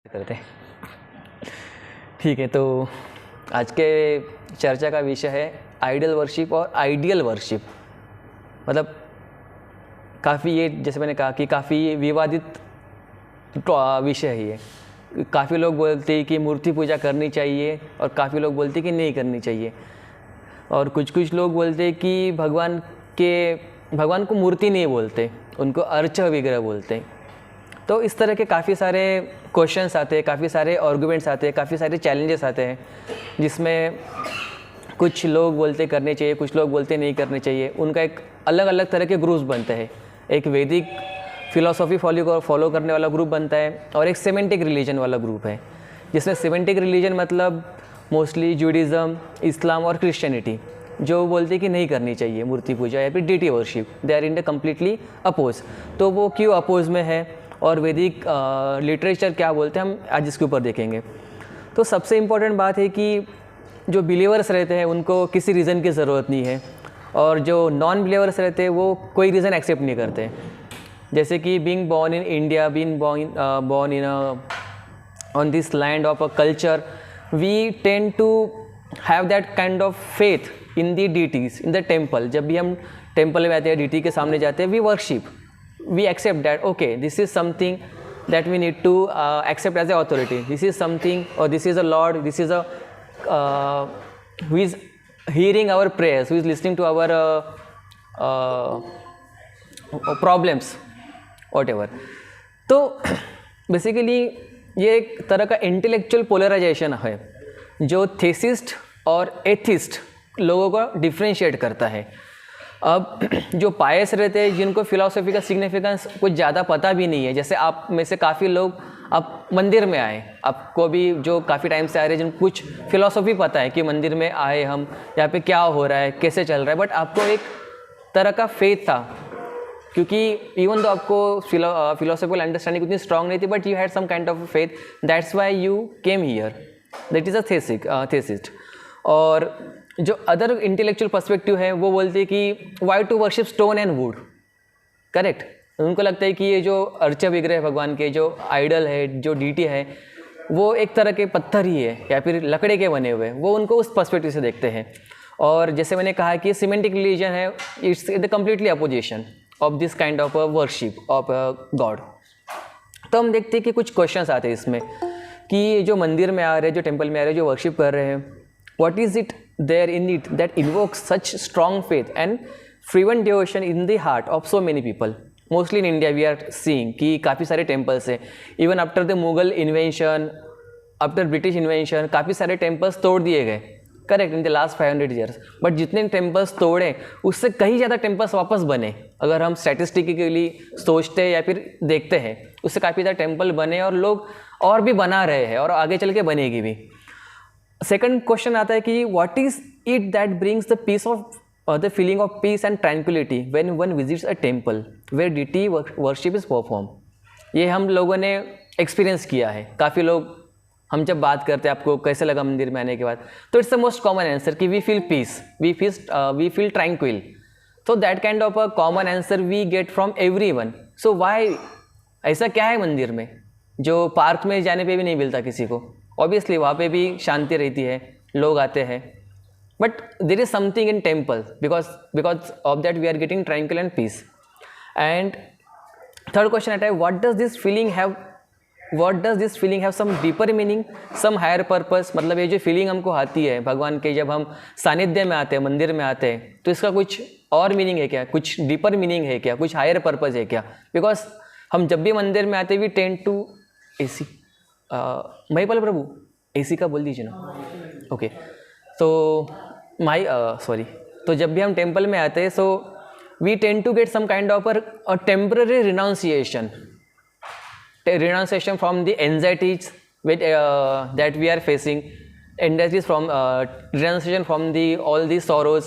करते हैं। ठीक है, तो आज के चर्चा का विषय है आइडल वर्शिप और आइडियल वर्शिप। मतलब काफ़ी ये, जैसे मैंने कहा कि काफ़ी विवादित विषय है ये। काफ़ी लोग बोलते हैं कि मूर्ति पूजा करनी चाहिए और काफ़ी लोग बोलते हैं कि नहीं करनी चाहिए, और कुछ लोग बोलते हैं कि भगवान को मूर्ति नहीं बोलते, उनको अर्च विग्रह बोलते हैं। तो इस तरह के काफ़ी सारे क्वेश्चंस आते हैं, काफ़ी सारे आर्गुमेंट्स आते हैं, काफ़ी सारे चैलेंजेस आते हैं, जिसमें कुछ लोग बोलते करने चाहिए, कुछ लोग बोलते नहीं करने चाहिए। उनका एक अलग अलग तरह के ग्रुप्स बनते हैं। एक वैदिक फिलॉसफी फॉलो करने वाला ग्रुप बनता है और एक सेमेंटिक रिलीजन वाला ग्रुप है, जिसमें सेमेंटिक रिलीजन मतलब मोस्टली जूडिज़म, इस्लाम और क्रिश्चियनिटी, जो बोलते कि नहीं करनी चाहिए मूर्ति पूजा या फिर deity worship. They are in the completely oppose. तो वो क्यों अपोज में है और वैदिक लिटरेचर क्या बोलते हैं, हम आज इसके ऊपर देखेंगे। तो सबसे इम्पोर्टेंट बात है कि जो बिलीवर्स रहते हैं उनको किसी रीज़न की ज़रूरत नहीं है, और जो नॉन बिलीवर्स रहते हैं वो कोई रीज़न एक्सेप्ट नहीं करते। जैसे कि being born in India, being born in on this land of a culture, we tend to have that kind of faith in the deities in the temple. जब भी हम टेम्पल में आते हैं, डीटी के सामने जाते हैं, we worship, we accept that okay, this is something that we need to accept as an authority. This is something, or this is a Lord, this is a who is hearing our prayers, who is listening to our problems, whatever. तो basically ये एक तरह का intellectual polarisation है जो थेसिस्ट और atheist लोगों को डिफ्रेंशिएट करता है। अब जो पायस रहते हैं, जिनको फिलॉसफी का सिग्निफिकेंस कुछ ज़्यादा पता भी नहीं है, जैसे आप में से काफ़ी लोग आप मंदिर में आए, आपको भी जो काफ़ी टाइम से आ रहे हैं, जिनको कुछ फिलॉसफी पता है कि मंदिर में आए हम, यहाँ पे क्या हो रहा है, कैसे चल रहा है, बट आपको एक तरह का फेथ था, क्योंकि इवन तो आपको फिलोसफिकल अंडरस्टैंडिंग उतनी स्ट्रांग नहीं थी, but you had some kind of faith, that's why you came here, that is a theist. और जो अदर इंटेलेक्चुअल पर्सपेक्टिव है वो बोलते हैं कि why to worship stone and wood, correct. उनको लगता है कि ये जो अर्चा विग्रह है भगवान के, जो आइडल है, जो डीटी है, वो एक तरह के पत्थर ही है या फिर लकड़े के बने हुए, वो उनको उस पर्सपेक्टिव से देखते हैं। और जैसे मैंने कहा कि सिमेंटिक रिलीजन है, it's the completely opposition of this kind of a worship of God. तो हम देखते हैं कि कुछ क्वेश्चंस आते हैं इसमें कि जो मंदिर में आ रहे हैं, जो टेम्पल में आ रहे हैं, जो वर्शिप कर रहे हैं, what is it there in it that invokes such strong faith and fervent devotion in the heart of so many people? Mostly in India we are seeing कि काफ़ी सारे temples हैं। Even after the Mughal invention, after British invention, काफ़ी सारे temples तोड़ दिए गए, correct, in the last 500 years। But जितने temples तोड़े उससे कहीं ज़्यादा temples वापस बने। अगर हम स्टैटिस्टिकली सोचते हैं या फिर देखते हैं, उससे काफ़ी ज़्यादा टेम्पल बने और लोग और भी बना रहे हैं और आगे चल के बनेगी भी। सेकंड क्वेश्चन आता है कि what is it that brings the peace of the feeling of peace and tranquility when one visits a temple where deity worship is perform. ये हम लोगों ने एक्सपीरियंस किया है। काफ़ी लोग, हम जब बात करते हैं आपको कैसे लगा मंदिर में आने के बाद, तो it's the most common answer कि we feel peace, we feel tranquil. So that kind of a common answer we get from everyone. So why, ऐसा क्या है मंदिर में जो पार्क में जाने पे भी नहीं मिलता किसी को? ऑब्वियसली वहाँ पे भी शांति रहती है, लोग आते हैं, but there is something in temple because of that we are getting tranquil and peace. And third question आता है what does this feeling have some deeper meaning, some higher purpose. मतलब ये जो फीलिंग हमको आती है भगवान के, जब हम सानिध्य में आते हैं, मंदिर में आते हैं, तो इसका कुछ और मीनिंग है क्या, कुछ डीपर मीनिंग है क्या, कुछ हायर पर्पस है क्या? बिकॉज हम जब भी मंदिर में आते हैं we tend to AC, Mahipal Prabhu AC का बोल दीजिए ना, ओके। तो तो जब भी हम टेम्पल में आते हैं, so we tend to get some kind of a temporary renunciation from the anxieties that we are facing, anxieties from renunciation from the all the sorrows,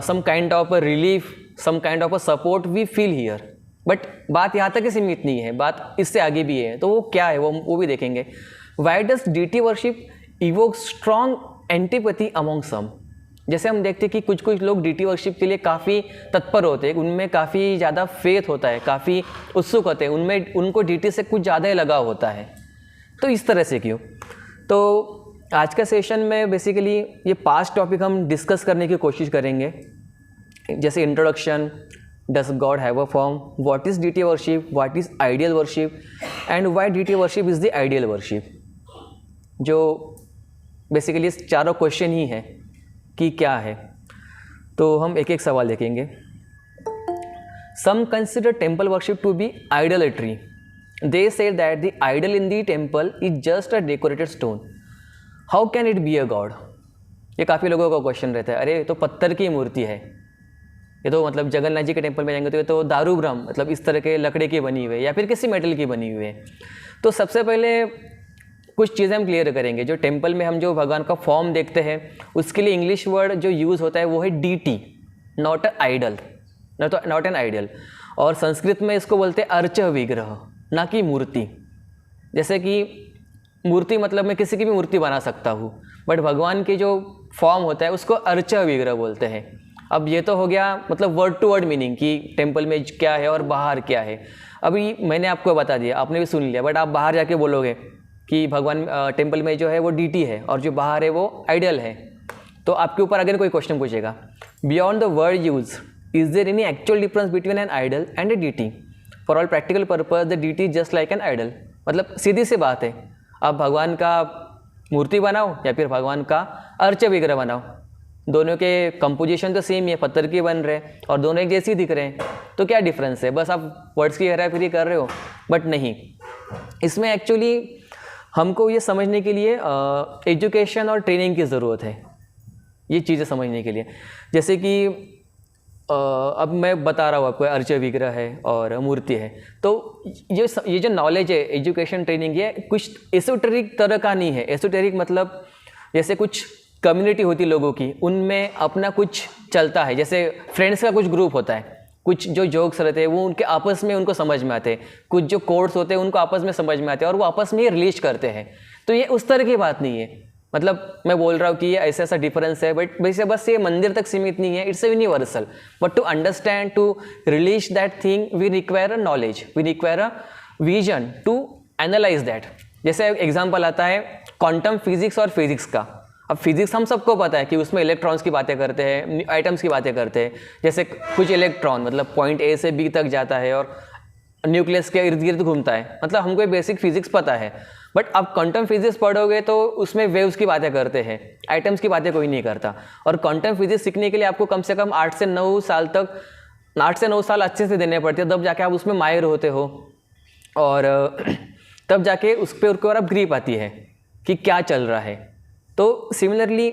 some kind of a relief, some kind of a support we feel here. But बात यहाँ तक ही सीमित नहीं है, बात इससे आगे भी है। तो वो क्या है वो भी देखेंगे। Why does deity worship evoke strong antipathy among some. जैसे हम देखते हैं कि कुछ लोग डीटी वर्शिप के लिए काफ़ी तत्पर होते हैं, उनमें काफ़ी ज़्यादा फेथ होता है, काफ़ी उत्सुक होते हैं, उनको डीटी से कुछ ज़्यादा ही लगाव होता है। तो इस तरह से क्यों? तो आज का सेशन में बेसिकली ये 5 टॉपिक हम डिस्कस करने की कोशिश करेंगे, जैसे introduction, does God have a form, what is deity worship, what is ideal worship and why deity worship is the ideal worship. जो बेसिकली इस चारों क्वेश्चन ही हैं कि क्या है। तो हम एक एक सवाल देखेंगे। Some consider temple worship to be idolatry. They say that the idol in the temple is just a decorated stone. How can it be a god? ये काफ़ी लोगों का क्वेश्चन रहता है, अरे तो पत्थर की मूर्ति है, ये तो मतलब जगन्नाथ जी के टेम्पल में जाएंगे तो ये तो दारू ब्रह्म मतलब इस तरह के लकड़े की बनी हुई है या फिर किसी मेटल की बनी हुई है। तो सबसे पहले कुछ चीज़ें हम क्लियर करेंगे। जो टेम्पल में हम जो भगवान का फॉर्म देखते हैं उसके लिए इंग्लिश वर्ड जो यूज़ होता है वो है deity, not a idol, not an idol. और संस्कृत में इसको बोलते हैं अर्च विग्रह, ना कि मूर्ति। जैसे कि मूर्ति मतलब मैं किसी की भी मूर्ति बना सकता हूँ, बट भगवान की जो फॉर्म होता है उसको अर्च विग्रह बोलते हैं। अब ये तो हो गया मतलब वर्ड टू वर्ड मीनिंग कि टेम्पल में क्या है और बाहर क्या है। अभी मैंने आपको बता दिया, आपने भी सुन लिया, बट आप बाहर जाके बोलोगे कि भगवान टेम्पल में जो है वो डीटी है और जो बाहर है वो आइडल है, तो आपके ऊपर अगर कोई क्वेश्चन पूछेगा, beyond the word use is there any actual difference between an idol and a deity? For all practical purpose the deity is just like an idol. मतलब सीधी सी बात है, आप भगवान का मूर्ति बनाओ या फिर भगवान का अर्च विग्रह बनाओ, दोनों के कंपोजिशन तो सेम ही है, पत्थर के बन रहे हैं और दोनों एक जैसे ही दिख रहे हैं, तो क्या डिफरेंस है? बस आप वर्ड्स की हेराफेरी कर रहे हो, बट नहीं। इसमें एक्चुअली हमको ये समझने के लिए एजुकेशन और ट्रेनिंग की ज़रूरत है, ये चीज़ें समझने के लिए। जैसे कि अब मैं बता रहा हूँ आपको, अर्च विग्रह है और मूर्ति है, तो ये जो नॉलेज है, एजुकेशन ट्रेनिंग, ये कुछ एसोटेरिक तरह का नहीं है। एसोटेरिक मतलब जैसे कुछ कम्युनिटी होती लोगों की, उनमें अपना कुछ चलता है, जैसे फ्रेंड्स का कुछ ग्रुप होता है, कुछ जो जोक्स रहते हैं वो उनके आपस में उनको समझ में आते हैं, कुछ जो कोड्स होते हैं उनको आपस में समझ में आते हैं और वो आपस में ही रिलीज करते हैं। तो ये उस तरह की बात नहीं है। मतलब मैं बोल रहा हूँ कि ये ऐसा ऐसा डिफरेंस है, बट वैसे बस ये मंदिर तक सीमित नहीं है, it's a universal. But to understand, to realise that thing, we require a knowledge, we require a vision to analyse that. जैसे एग्जाम्पल आता है क्वांटम फिजिक्स और फिजिक्स का। अब फिजिक्स हम सबको पता है कि उसमें इलेक्ट्रॉन्स की बातें करते हैं, आइटम्स की बातें करते हैं। जैसे कुछ इलेक्ट्रॉन मतलब पॉइंट ए से बी तक जाता है और न्यूक्लियस के इर्द गिर्द घूमता है, मतलब हमको एक बेसिक फिजिक्स पता है। बट अब क्वांटम फिजिक्स पढ़ोगे तो उसमें वेव्स की बातें करते हैं, आइटम्स की बातें कोई नहीं करता। और क्वांटम फिजिक्स सीखने के लिए आपको कम से कम 8 से 9 साल तक, 8 से 9 साल अच्छे से देने पड़ते हैं, तब जाके आप उसमें माहिर होते हो और तब जाके उस पर ऊपर अब ग्रिप आती है कि क्या चल रहा है। तो सिमिलरली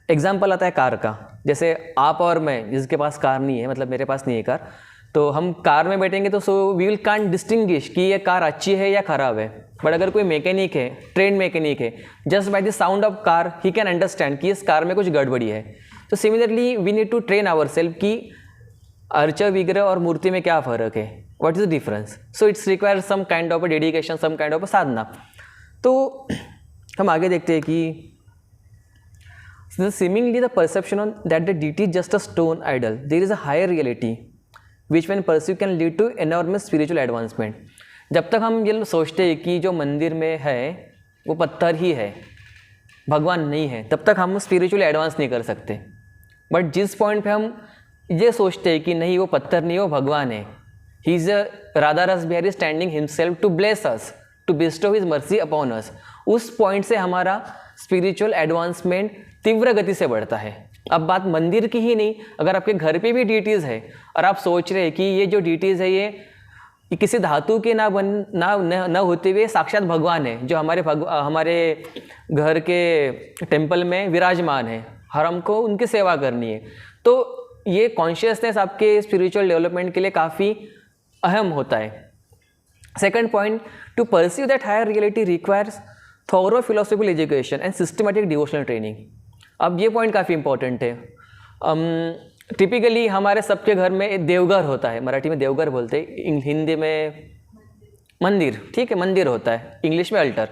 एग्जाम्पल आता है कार का। जैसे आप और मैं, जिसके पास कार नहीं है, मतलब मेरे पास नहीं है कार, तो हम कार में बैठेंगे तो so we will can't distinguish कि ये कार अच्छी है या ख़राब है। बट अगर कोई मैकेनिक है, ट्रेन मैकेनिक है, just by the sound of car he can understand कि इस कार में कुछ गड़बड़ी है। तो similarly we need to train our self कि अर्च विग्रह और मूर्ति में क्या फ़र्क है, what is the difference. So it's require some kind of a dedication, some kind of a sadhana. तो हम आगे देखते हैं कि seemingly the perception on that the deity is just a stone idol, there is a higher reality which when pursued can lead to enormous spiritual advancement। जब तक हम ये सोचते हैं कि जो मंदिर में है वो पत्थर ही है, भगवान नहीं है, तब तक हम स्पिरिचुअल एडवांस नहीं कर सकते। बट जिस पॉइंट पे हम ये सोचते हैं कि नहीं वो पत्थर नहीं, वो भगवान है, ही is Radha Ras Bihari standing himself to bless us, to bestow his mercy upon us, उस पॉइंट से हमारा स्पिरिचुअल एडवांसमेंट तीव्र गति से बढ़ता है। अब बात मंदिर की ही नहीं, अगर आपके घर पे भी डीटीज़ है और आप सोच रहे हैं कि ये जो डीटीज़ है ये किसी धातु के ना होते हुए साक्षात भगवान है जो हमारे घर के टेम्पल में विराजमान है, हर हमको उनकी सेवा करनी है, तो ये कॉन्शियसनेस आपके स्पिरिचुअल डेवलपमेंट के लिए काफ़ी अहम होता है। Second point, to perceive that higher reality requires thorough philosophical education and systematic devotional training. अब ये पॉइंट काफ़ी इंपॉर्टेंट है। टिपिकली हमारे सबके घर में देवघर होता है, मराठी में देवघर बोलते हैं, हिंदी में मंदिर, ठीक है, मंदिर होता है, इंग्लिश में अल्टर।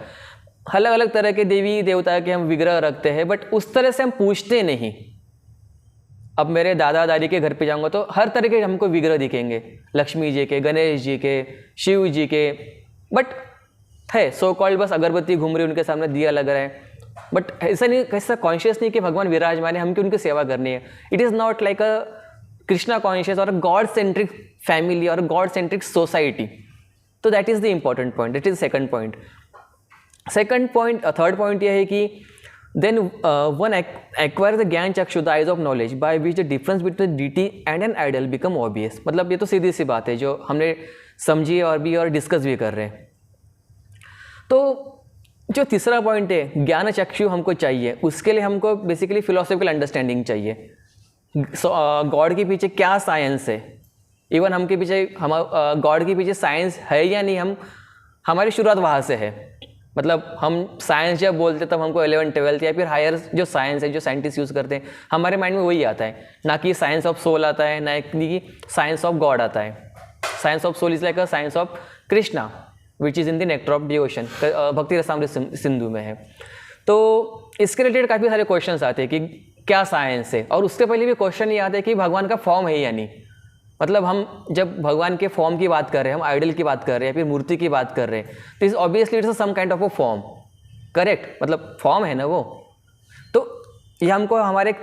अलग अलग तरह के देवी देवता के हम विग्रह रखते हैं, बट उस तरह से हम पूछते नहीं। अब मेरे दादा दादी के घर पे जाऊंगा तो हर तरह के हमको विग्रह दिखेंगे, लक्ष्मी जी के, गणेश जी के, शिव जी के, बट है सो कॉल्ड, बस अगरबत्ती घूम रही है उनके सामने, दिया लग रहा है, बट ऐसा नहीं, ऐसा कॉन्शियस नहीं कि भगवान विराजमान है, हमको उनकी सेवा करनी है. It is not like a Krishna conscious और अ गॉड सेंट्रिक फैमिली और गॉड सेंट्रिक सोसाइटी. तो that is the important point, that is second point. Second point, third point यह है कि देन वन एक्वायर द ज्ञान चक्षु, the eyes of knowledge, by which the difference between deity and an idol become obvious. मतलब ये तो सीधी सी बात है जो हमने समझी और डिस्कस भी कर रहे हैं. तो जो तीसरा पॉइंट है, ज्ञान चक्षु हमको चाहिए, उसके लिए हमको बेसिकली फिलोसॉफिकल अंडरस्टैंडिंग चाहिए. गॉड के पीछे क्या साइंस है, इवन हमके पीछे हम गॉड के पीछे साइंस है या नहीं, हमारी शुरुआत वहाँ से है. मतलब हम साइंस जब बोलते तब हमको 11th 12th या फिर हायर जो साइंस है, जो साइंटिस्ट यूज़ करते हैं, हमारे माइंड में वही आता है, ना कि साइंस ऑफ सोल आता है, ना कि साइंस ऑफ गॉड आता है. Science of soul is like a science of Krishna which is in the nectar of devotion, Bhakti Rasamrita Sindhu में है. तो इसके रिलेटेड काफ़ी सारे क्वेश्चंस आते हैं कि क्या साइंस है, और उससे पहले भी क्वेश्चन ये आता है कि भगवान का फॉर्म है या नहीं. मतलब हम जब भगवान के फॉर्म की बात कर रहे हैं, हम आइडल की बात कर रहे हैं या फिर मूर्ति की बात कर रहे हैं, तो is obviously it's some kind of a form, correct, मतलब फॉर्म है ना वो. तो ये हमको हमारे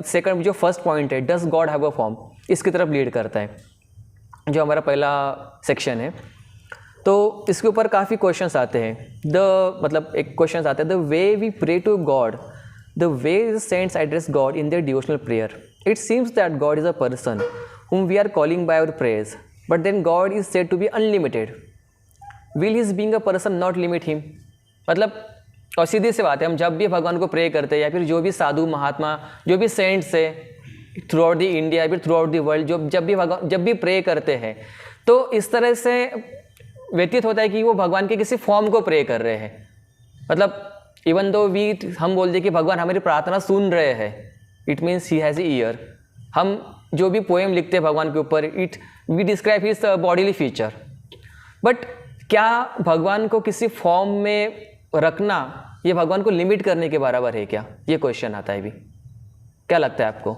सेकंड जो फर्स्ट पॉइंट है, does God have a form, इसकी तरफ लीड करता है, जो हमारा पहला सेक्शन है. तो इसके ऊपर काफ़ी क्वेश्चंस आते हैं. मतलब एक क्वेश्चन आता है, the way we pray to God, the way the saints address God in their devotional prayer, it seems that God is a person whom we are calling by our prayers, but then God is said to be unlimited. Will his being a person not limit him? मतलब और सीधी सी बात है, हम जब भी भगवान को pray करते हैं या फिर जो भी साधु महात्मा, जो भी सेंट्स है थ्रू आउट द इंडिया या फिर थ्रू आउट द वर्ल्ड, जब भी प्रे करते हैं, तो इस तरह से व्यतीत होता है कि वो भगवान के किसी फॉर्म को प्रे कर रहे हैं. मतलब इवन दो हम बोलते कि भगवान हमारी प्रार्थना सुन रहे हैं, it means he has a ear. हम जो भी पोएम लिखते हैं भगवान के ऊपर, we describe his bodily feature, but क्या भगवान को किसी फॉर्म में रखना ये भगवान को लिमिट करने के बराबर है क्या? ये क्वेश्चन आता है भी. क्या लगता है आपको?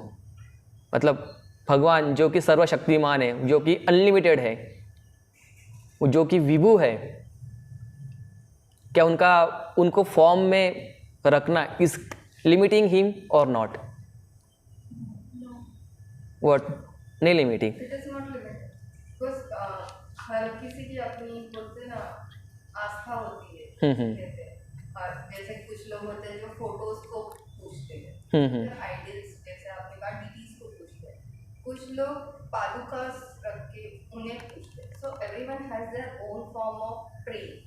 मतलब भगवान जो कि सर्वशक्तिमान है, जो कि अनलिमिटेड है, जो कि विभु है, क्या उनको फॉर्म में रखना इज लिमिटिंग हिम और नॉट? What? नहीं limiting. It is not limited because हर किसी की अपनी बोलते ना आस्था होती है. कहते हैं, और जैसे कुछ लोग होते हैं जो फोटोज को पूछते हैं, आइडल्स जैसे आपने कहा डीटीज को पूछते हैं, कुछ लोग पादुका रख के उन्हें पूछते हैं. So everyone has their own form of praying.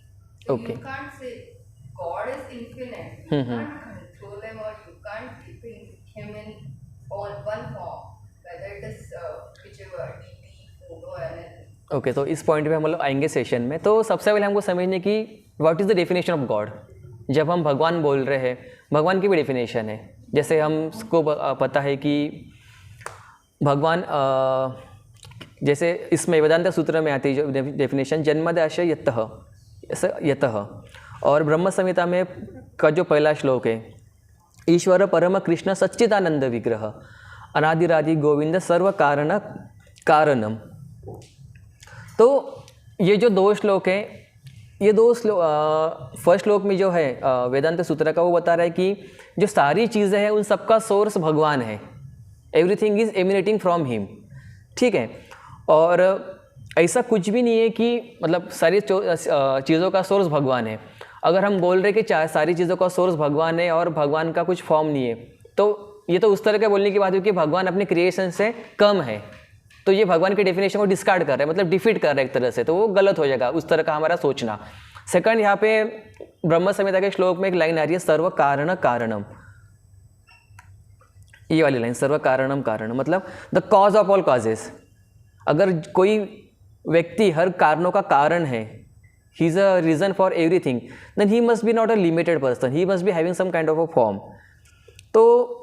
So Okay. you can't say God is infinite. You can't control him or you can't keep him in one form. Whether it is whichever DT, photo, anything. Okay, तो इस point पे हम लोग आएंगे session में. तो सबसे पहले हमको समझने की what is the definition of God. जब हम भगवान बोल रहे हैं, भगवान की भी डेफिनेशन है. जैसे हमको पता है कि भगवान जैसे इसमें वेदांत सूत्र में आती है जो डेफिनेशन, जन्मदाशय यतः, और ब्रह्म संहिता में का जो पहला श्लोक है, ईश्वर परम कृष्ण सच्चिदानंद विग्रह अनादिरादि गोविंद सर्व कारणम. तो ये जो दो श्लोक हैं, ये दो श्लोक, फर्स्ट श्लोक में जो है वेदांत सूत्र का, वो बता रहा है कि जो सारी चीज़ें हैं उन सबका सोर्स भगवान है. Everything is emanating from him. ठीक है, और ऐसा कुछ भी नहीं है कि मतलब सारी चीज़ों का सोर्स भगवान है. अगर हम बोल रहे कि सारी चीज़ों का सोर्स भगवान है और भगवान का कुछ फॉर्म नहीं है, तो ये तो उस तरह के बोलने की बात है कि भगवान अपने क्रिएशन से कम है. तो ये भगवान के डेफिनेशन को डिस्कार्ड कर रहे हैं, मतलब डिफीट कर रहे हैं एक तरह से. तो वो गलत हो जाएगा उस तरह का हमारा सोचना. सेकंड, यहाँ पे ब्रह्म संहिता के श्लोक में एक लाइन आ रही है, सर्व कारण कारणम. ये वाली लाइन, सर्व कारणम कारणम, मतलब the cause of all causes. अगर कोई व्यक्ति हर कारणों का कारण है, he is a reason for everything, then he must be not a limited person, he must be having some kind of a form. तो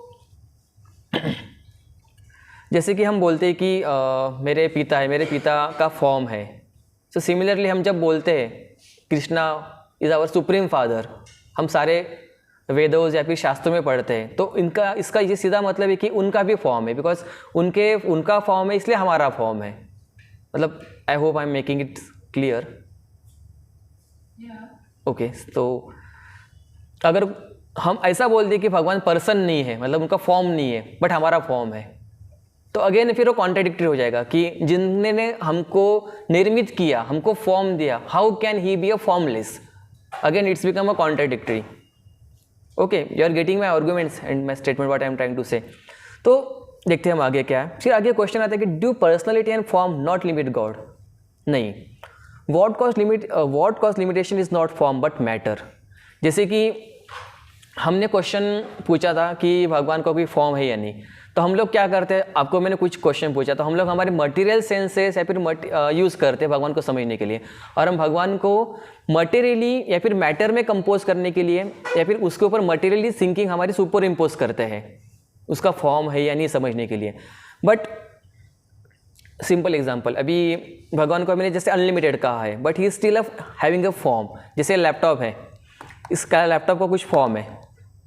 जैसे कि हम बोलते हैं कि मेरे पिता है, मेरे पिता का फॉर्म है. सो सिमिलरली हम जब बोलते हैं Krishna is our supreme father, हम सारे वेदों या फिर शास्त्रों में पढ़ते हैं, तो इसका ये सीधा मतलब है कि उनका भी फॉर्म है, बिकॉज उनका फॉर्म है इसलिए हमारा फॉर्म है. मतलब I hope I am making it clear. Okay, तो अगर हम ऐसा बोल दें कि भगवान पर्सन नहीं है, मतलब उनका फॉर्म नहीं है, बट हमारा फॉर्म है, तो अगेन फिर वो कॉन्ट्राडिक्टरी हो जाएगा कि जिनने हमको निर्मित किया, हमको फॉर्म दिया, how can he be a formless? Again it's become a contradictory. Okay, you are getting my arguments and my statement what I am trying to say. तो देखते हैं हम आगे क्या है. फिर आगे क्वेश्चन आता है कि do personality and form not limit God? नहीं, what cause limitation is not form but matter. जैसे कि हमने क्वेश्चन पूछा था कि भगवान का कोई फॉर्म है या नहीं, तो हम लोग क्या करते हैं, आपको मैंने कुछ क्वेश्चन पूछा तो हम लोग हमारे मटेरियल सेंसेस या फिर यूज़ करते हैं भगवान को समझने के लिए, और हम भगवान को मटेरियली या फिर मैटर में कंपोज करने के लिए या फिर उसके ऊपर मटेरियली थिंकिंग हमारी सुपर इम्पोज करते हैं उसका फॉर्म है या नहीं समझने के लिए. बट सिंपल एग्जांपल, अभी भगवान को मैंने जैसे अनलिमिटेड कहा है, but he still having a form. जैसे लैपटॉप है, इसका लैपटॉप का कुछ फॉर्म है,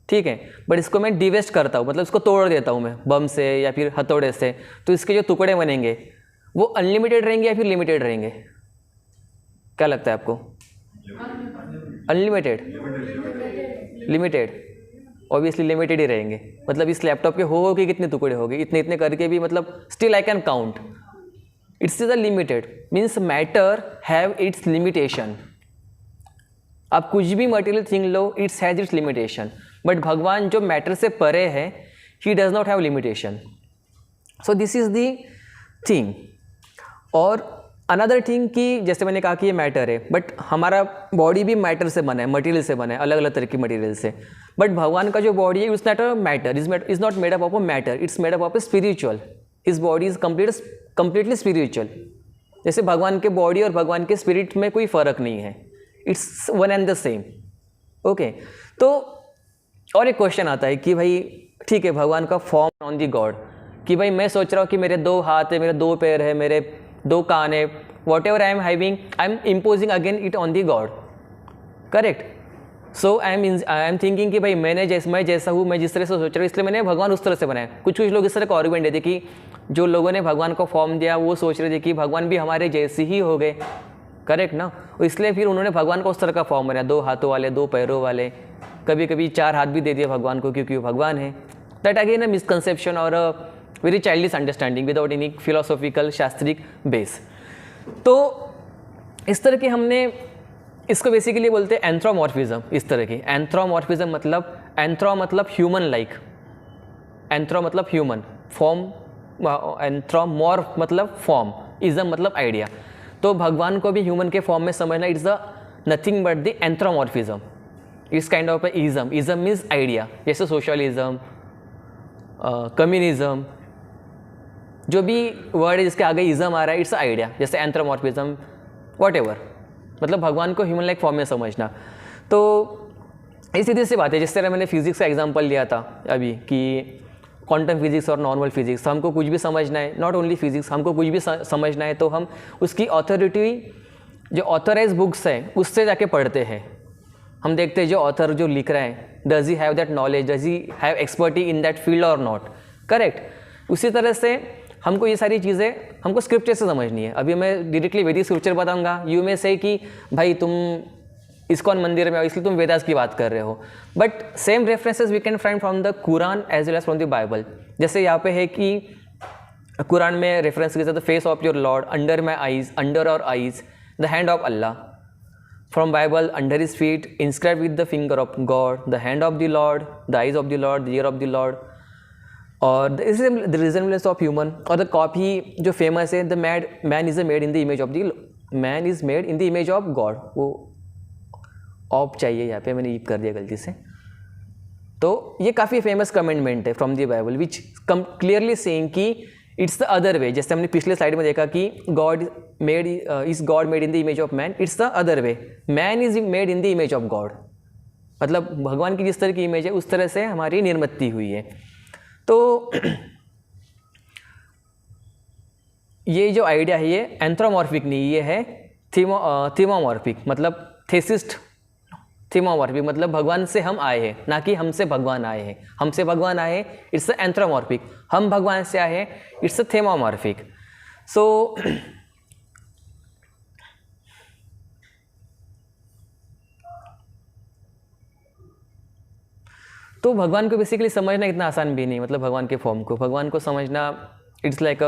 ठीक है, बट इसको मैं डिवेस्ट करता हूँ, मतलब इसको तोड़ देता हूँ मैं बम से या फिर हथौड़े से, तो इसके जो टुकड़े बनेंगे वो अनलिमिटेड रहेंगे या फिर लिमिटेड रहेंगे? क्या लगता है आपको? अनलिमिटेड? लिमिटेड? ऑब्वियसली लिमिटेड ही रहेंगे. मतलब इस लैपटॉप के हो के कितने टुकड़े हो गए, इतने इतने करके भी, मतलब still I can count. It's is a limited, means matter have it's limitation. आप कुछ भी material thing low, it's has its limitation. But भगवान जो मैटर से परे है, he does not have limitation. So this is the thing. और another thing कि जैसे मैंने कहा कि ये मैटर है, बट हमारा बॉडी भी मैटर से बना है, मटेरियल से बना है, अलग अलग तरह की मटेरियल से. बट भगवान का जो बॉडी है, it's not a matter, is not made up of a matter, it's made up of a spiritual. His body is completely spiritual. जैसे भगवान के बॉडी और भगवान के स्पिरिट में कोई फ़र्क नहीं है, it's one and the same. Okay, तो और एक क्वेश्चन आता है कि भाई ठीक है, भगवान का फॉर्म ऑन दी गॉड, कि भाई मैं सोच रहा हूँ कि मेरे 2 हाथ है, मेरे 2 पैर है, मेरे 2 कान है, what ever I am having, I am imposing again it on the God. Correct? So I am thinking कि भाई मैं जैसा हूँ, मैं जिस तरह से सोच रहा हूँ, इसलिए मैंने भगवान उस तरह से बनाया. कुछ लोग इस तरह का आर्गुमेंट देते कि जो लोगों ने भगवान को फॉर्म दिया वो सोच रहे थे कि भगवान भी हमारे जैसे ही हो गए. करेक्ट ना? और इसलिए फिर उन्होंने भगवान को उस तरह का फॉर्म बनाया, 2 हाथों वाले, 2 पैरों वाले, कभी कभी 4 हाथ भी दे दिए भगवान को क्योंकि वो भगवान है. दैट अगेन अ मिसकंसेप्शन और a very childish understanding without any philosophical शास्त्रिक बेस. तो इस तरह के हमने इसको बेसिकली बोलते हैं एंथ्रोमॉर्फिज्म. इस तरह की एंथ्रोमॉर्फिज्म मतलब एंथ्रो मतलब ह्यूमन लाइक, एंथ्रो मतलब ह्यूमन, फॉर्म, एंथ्रोमॉर्फ मतलब फॉर्म, इज्म मतलब आइडिया. तो भगवान को भी ह्यूमन के फॉर्म में समझना, it's the nothing but the anthropomorphism. It's kind of ism. Ism means idea, जैसे सोशलिज्म, कम्युनिज्म, जो भी वर्ड है जिसके आगे इज्म आ रहा है, इट्स आइडिया. जैसे एंथ्रोमॉर्फिज्म, वॉट एवर, मतलब भगवान को ह्यूमन लाइक फॉर्म में समझना. तो ये सीधी सी बात है. जिस तरह मैंने फिजिक्स का एग्जांपल लिया था अभी कि क्वांटम फिजिक्स और नॉर्मल फिजिक्स, हमको कुछ भी समझना है, नॉट ओनली फिजिक्स, हमको कुछ भी समझना है तो हम उसकी ऑथोरिटी, जो ऑथराइज बुक्स हैं उससे जाके पढ़ते हैं. हम देखते हैं जो ऑथर जो लिख रहा है, does he have that knowledge, does he have expertise in that field और नॉट. करेक्ट? उसी तरह से हमको ये सारी चीज़ें हमको स्क्रिप्चर से समझनी है. अभी मैं डायरेक्टली वैदिक स्क्रिप्चर बताऊंगा, यू में से कि भाई तुम इस्कॉन मंदिर में हो इसलिए तुम वेदास की बात कर रहे हो, but same references we can find from the Quran as well as from the Bible. जैसे यहाँ पे है कि कुरान में रेफरेंस के साथ the face of your Lord, under my eyes, under our eyes, the hand of Allah. From Bible, under his feet, inscribe with the finger of God, the hand of the Lord, the eyes of the Lord, the ear of the Lord. और the resemblance of human, और the copy जो famous है, the man is made in the image of the man is made in the image of God. वो op चाहिए यहाँ पे, मैंने ईप कर दिया गलती से. तो ये काफ़ी फेमस कमेंडमेंट है from the Bible which clearly saying कि इट्स द अदर वे. जैसे हमने पिछले स्लाइड में देखा कि God made in the image of man, it's the other way, man is made in the image of God. मतलब भगवान की जिस तरह की इमेज है उस तरह से हमारी निर्मिति हुई है. तो ये जो आइडिया है ये एंथ्रोमॉर्फिक नहीं, ये है थीमोमॉर्फिक, मतलब थेसिस्ट. थीमोमॉर्फिक मतलब भगवान से हम आए हैं, ना कि हमसे भगवान आए हैं. हमसे भगवान आए, इट्स एंथ्रोमॉर्फिक. हम भगवान से आए, इट्स थीमोमॉर्फिक. सो तो भगवान को बेसिकली समझना इतना आसान भी नहीं, मतलब भगवान के फॉर्म को, भगवान को समझना इट्स लाइक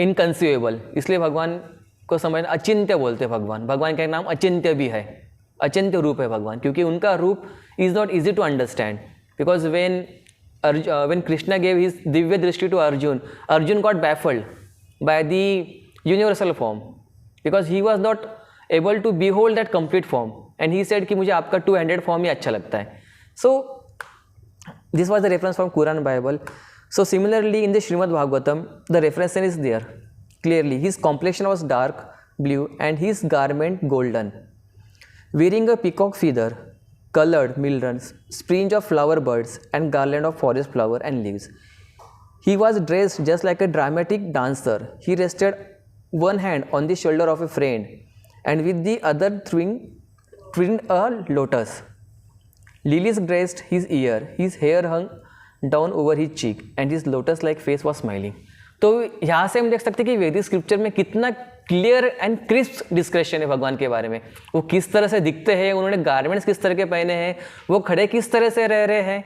इनकंसीवेबल। इसलिए भगवान को समझना, अचिंत्य बोलते हैं भगवान, भगवान का एक नाम अचिंत्य भी है, अचिंत्य रूप है भगवान, क्योंकि उनका रूप is not easy to understand. Because when Krishna gave his divya drishti to Arjun, Arjun got baffled by the universal form because he was not able to behold that complete form, and he said कि मुझे आपका two-handed form ही अच्छा लगता है. So this was the reference from Quran Bible. So similarly in the Srimad Bhagavatam, the reference is there clearly. His complexion was dark blue and his garment golden, wearing a peacock feather, colored milrons, springe of flower birds and garland of forest flower and leaves. He was dressed just like a dramatic dancer. He rested one hand on the shoulder of a friend and with the other twinned a lotus. Lilies graced his ear, his hair hung down over his cheek and his lotus-like face was smiling. तो यहाँ से हम देख सकते हैं कि वैदिक scripture में कितना क्लियर एंड क्रिस्प डिस्क्रिप्शन है भगवान के बारे में। वो किस तरह से दिखते हैं, उन्होंने गारमेंट्स किस तरह के पहने हैं, वो खड़े किस तरह से रह रहे हैं,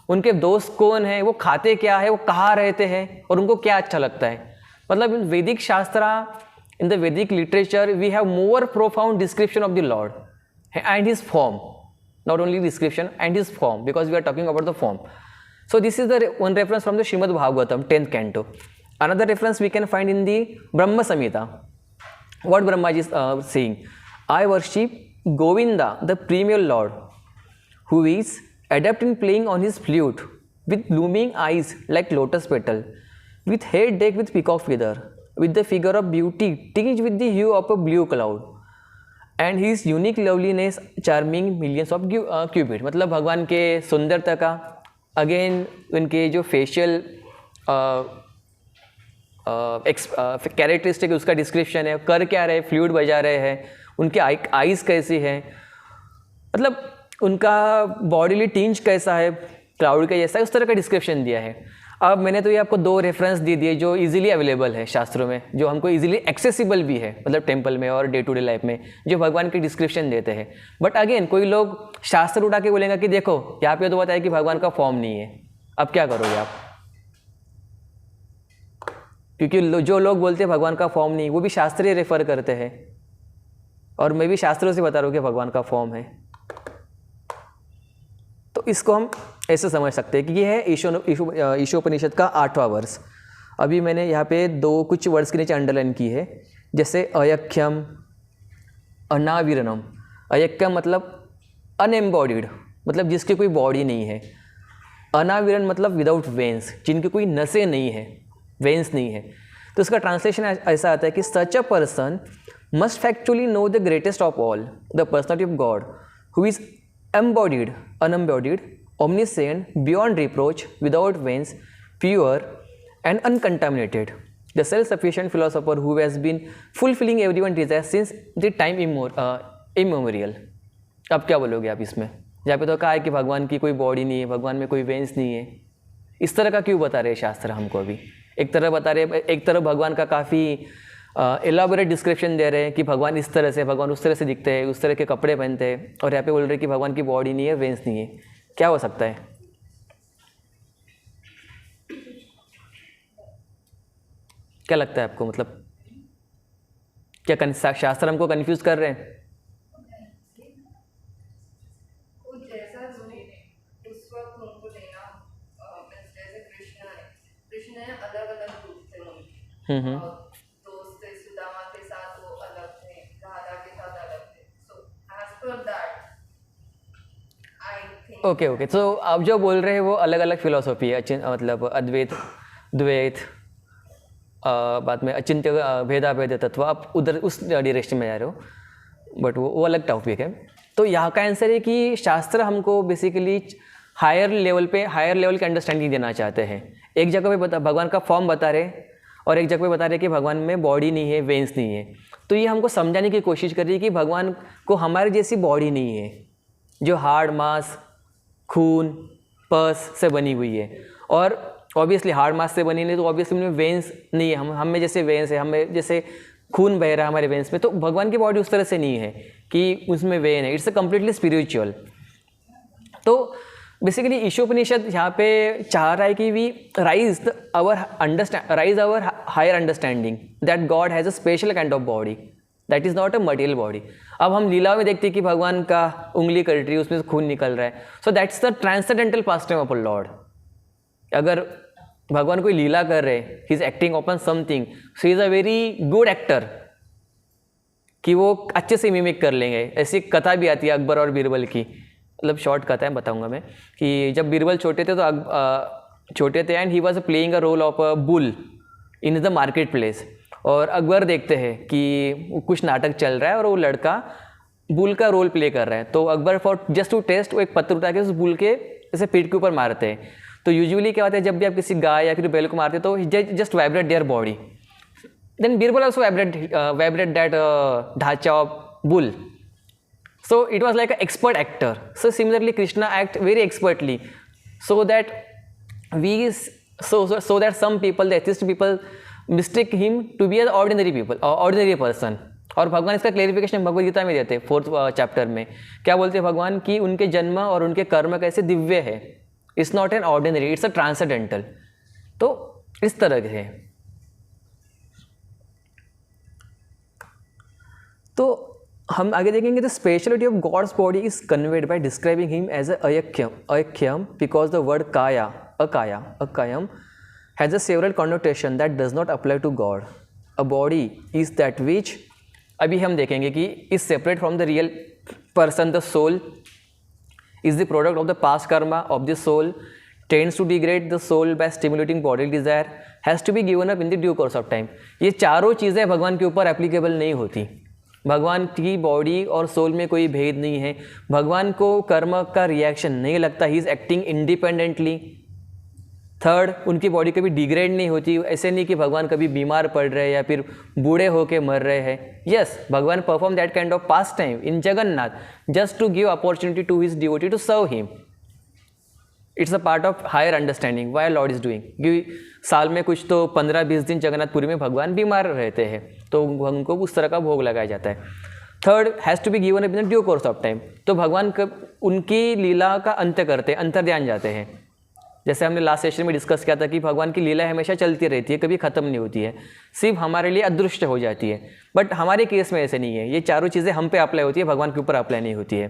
उनके दोस्त कौन हैं, वो खाते क्या है, वो कहाँ रहते हैं और उनको क्या अच्छा लगता है। मतलब in Vedic shastra, in the Vedic literature we have more profound description of the Lord and his form, not only description and his form, because we are talking about the form. So this is the one reference from the Srimad Bhagavatam 10th canto. Another reference we can find in the Brahma Samhita. What Brahma is saying, I worship Govinda, the premier Lord, who is adept in playing on his flute, with blooming eyes like lotus petal, with hair decked with peacock feather, with the figure of beauty tinged with the hue of a blue cloud, and his unique loveliness charming millions of Cupid. मतलब भगवान के सुंदरता का, again उनके जो facial characteristic उसका description है, कर क्या रहे, फ्लूट बजा रहे हैं, उनके आइज़ कैसी है, मतलब उनका बॉडीली टिंज कैसा है, क्लाउड का जैसा है, उस तरह का डिस्क्रिप्शन दिया है। अब मैंने तो ये आपको दो रेफरेंस दे दिए जो इजीली अवेलेबल है शास्त्रों में, जो हमको इजीली एक्सेसिबल भी है, मतलब टेंपल में और डे टू डे लाइफ में जो भगवान की डिस्क्रिप्शन देते हैं। बट अगेन कोई लोग शास्त्र उठा के बोलेंगे कि देखो यहाँ पे तो बताया कि भगवान का फॉर्म नहीं है, अब क्या करोगे आप? क्योंकि जो लोग बोलते हैं भगवान का फॉर्म नहीं, वो भी शास्त्रीय रेफर करते हैं, और मैं भी शास्त्रों से बता रहा हूँ कि भगवान का फॉर्म है। तो इसको हम ऐसे समझ सकते हैं कि ये है ईशोपनिषद का 8वां वर्ष। अभी मैंने यहाँ पे कुछ वर्ड्स के नीचे अंडरलाइन की है, जैसे अयख्यम, अनाविरणम। अयख्यम मतलब अनएम्बॉडीड, मतलब जिसकी कोई बॉडी नहीं है। अनाविरण मतलब विदाउट वेंस, जिनकी कोई नसें नहीं है, वेंस नहीं है। तो इसका ट्रांसलेशन ऐसा आता है कि such a person must factually know the greatest of all, the personality of God, who is embodied, unembodied, omniscient, beyond reproach, without veins, pure and uncontaminated, the self-sufficient philosopher who has been fulfilling everyone's desire since the time immemorial. अब क्या बोलोगे आप इसमें? जहाँ पे तो कहा है कि भगवान की कोई बॉडी नहीं है, भगवान में कोई वेंस नहीं है, इस तरह का क्यों बता रहे हैं शास्त्र हमको? अभी एक तरह बता रहे, एक तरह भगवान का काफ़ी एलाबोरेट डिस्क्रिप्शन दे रहे हैं कि भगवान इस तरह से, भगवान उस तरह से दिखते हैं, उस तरह के कपड़े पहनते हैं, और यहाँ पे बोल रहे हैं कि भगवान की बॉडी नहीं है, वेंस नहीं है। क्या हो सकता है? क्या लगता है आपको? मतलब क्या शास्त्र हमको कंफ्यूज कर रहे हैं? ओके तो आप जो बोल रहे हैं वो अलग अलग फिलोसॉफी है, मतलब अद्वैत, द्वैत, बाद में अचिंत्य, भेदाभेद तत्व, आप उधर उस डायरेक्शन में जा रहे हो, बट वो अलग टॉपिक है। तो यहाँ का आंसर है कि शास्त्र हमको बेसिकली हायर लेवल की अंडरस्टैंडिंग देना चाहते हैं। एक जगह पे भगवान का फॉर्म बता रहे और एक जगह पे बता रहे कि भगवान में बॉडी नहीं है, वेंस नहीं है। तो ये हमको समझाने की कोशिश कर रही है कि भगवान को हमारे जैसी बॉडी नहीं है, जो हार्ड मांस, खून, पस से बनी हुई है, और ऑब्वियसली हार्ड मास से बनी नहीं, तो ऑब्वियसली उनमें वेंस नहीं है, हम में जैसे वेंस है, हमें जैसे खून बह रहा है हमारे वेंस में, तो भगवान की बॉडी उस तरह से नहीं है कि उसमें वेन है। It's a completely spiritual. So basically Ishopanishad यहाँ पे चाह रहा है कि we raise our higher understanding that God has a special kind of body that is not a material body. अब हम लीला में देखते हैं कि भगवान का उंगली कट रही है, उसमें से खून निकल रहा है, so that's the transcendental pass time of a Lord. अगर भगवान कोई लीला कर रहे, he is acting upon something, so he is a very good actor कि वो अच्छे से मिमिक कर लेंगे। ऐसी कथा भी आती है अकबर और बीरबल की, मतलब शॉर्ट कथा है, बताऊंगा मैं, कि जब बीरबल छोटे थे तो छोटे थे and he was playing a role of a bull in the market place, और अकबर देखते हैं कि कुछ नाटक चल रहा है और वो लड़का बुल का रोल प्ले कर रहा है, तो Akbar for just to test वो एक पत्थर उठा के उस बुल के ऐसे पीठ के ऊपर मारते हैं। तो यूजुअली क्या होता है, जब भी आप किसी गाय या फिर बैल को मारते तो just vibrate their body, then Birbal also vibrate that ढांचा of bull, so it was like an expert actor. So similarly Krishna act very expertly, so that that some people, the atheist people, mistake him to be an ordinary person. और भगवान इसका clarification Bhagavad Gita में देते हैं 4th chapter में। क्या बोलते हैं भगवान कि उनके जन्म और उनके कर्म कैसे दिव्य है, it's not an ordinary, it's a transcendental. तो इस तरह के है। तो हम आगे देखेंगे the speciality of God's body is conveyed by describing him as अयक्यम बिकॉज द वर्ड अकायम has a several connotation that does not apply to God. A body is that which, अभी हम देखेंगे कि is separate from the real person, the soul is the product of the past karma of the soul, tends to degrade the soul by stimulating bodily desire, has to be given up in the due course of time। ये चारों चीज़ें भगवान के ऊपर applicable नहीं होती। भगवान की बॉडी और सोल में कोई भेद नहीं है, भगवान को कर्म का रिएक्शन नहीं लगता, he is acting independently. Third, उनकी बॉडी कभी डिग्रेड नहीं होती, ऐसे नहीं कि भगवान कभी बीमार पड़ रहे हैं या फिर बूढ़े होके मर रहे हैं। यस, भगवान perform that kind of pastime in Jagannath just to give opportunity to his devotee to serve him. It's a part of higher understanding why Lord is doing. क्योंकि साल में कुछ तो 15-20 दिन जगन्नाथपुरी में भगवान बीमार रहते हैं, तो उनको उस तरह का भोग लगाया जाता है। Third, has to be given in the due course of time, तो भगवान उनकी लीला का अंत करते हैं, अंतर्ध्यान जाते हैं। जैसे हमने लास्ट सेशन में डिस्कस किया था कि भगवान की लीला हमेशा चलती रहती है, कभी ख़त्म नहीं होती है, सिर्फ हमारे लिए अदृश्य हो जाती है। बट हमारे केस में ऐसे नहीं है, ये चारों चीज़ें हम पे अप्लाई होती है, भगवान के ऊपर अप्लाई नहीं होती है।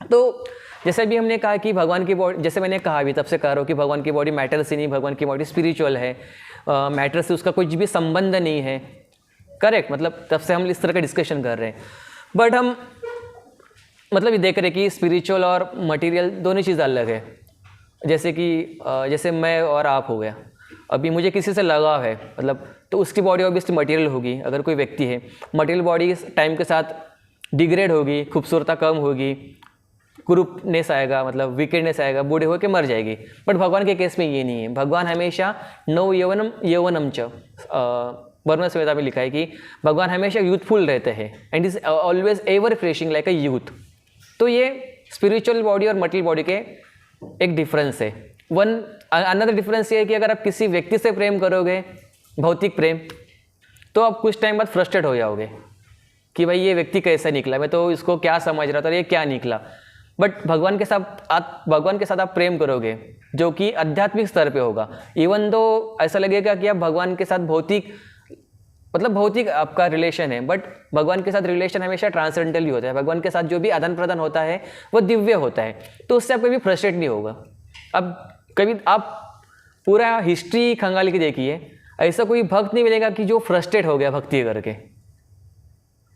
तो जैसे भी हमने कहा कि भगवान की बॉडी, जैसे मैंने कहा अभी तब से कह रहा हूँ कि भगवान की बॉडी मैटर से नहीं, भगवान की बॉडी स्पिरिचुअल है, मैटर से उसका कुछ भी संबंध नहीं है। करेक्ट, मतलब तब से हम इस तरह का डिस्कशन कर रहे हैं। बट हम मतलब ये देख रहे हैं कि स्पिरिचुअल और मटेरियल दोनों चीज़ अलग है। जैसे कि जैसे मैं और आप हो गया, अभी मुझे किसी से लगाव है, मतलब तो उसकी बॉडी ऑब्वियसली मटेरियल होगी। अगर कोई व्यक्ति है, मटेरियल बॉडी टाइम के साथ डिग्रेड होगी, खूबसूरता कम होगी, कुरूपनेस आएगा, मतलब विकेडनेस आएगा, बूढ़े होकर मर जाएगी। बट भगवान के केस में ये नहीं है। भगवान हमेशा नव यौवनम च, वर्ण संहिता में लिखा है कि भगवान हमेशा यूथफुल रहते हैं and is always ever freshing like a youth. तो ये स्पिरिचुअल बॉडी और मटेरियल बॉडी के एक डिफरेंस है। अनदर डिफरेंस ये है कि अगर आप किसी व्यक्ति से प्रेम करोगे, भौतिक प्रेम, तो आप कुछ टाइम बाद फ्रस्ट्रेट हो जाओगे कि भाई ये व्यक्ति कैसा निकला, मैं तो इसको क्या समझ रहा था, ये क्या निकला। बट भगवान के साथ आप प्रेम करोगे जो कि आध्यात्मिक स्तर पे होगा। इवन दो ऐसा लगेगा कि आप भगवान के साथ भौतिक आपका रिलेशन है, बट भगवान के साथ रिलेशन हमेशा ट्रांसेंडेंटल ही होता है। भगवान के साथ जो भी आदान प्रदान होता है वो दिव्य होता है, तो उससे आप कभी फ्रस्ट्रेट नहीं होगा। अब कभी आप पूरा हिस्ट्री खंगाल की देखिए, ऐसा कोई भक्त नहीं मिलेगा कि जो फ्रस्ट्रेट हो गया भक्ति करके।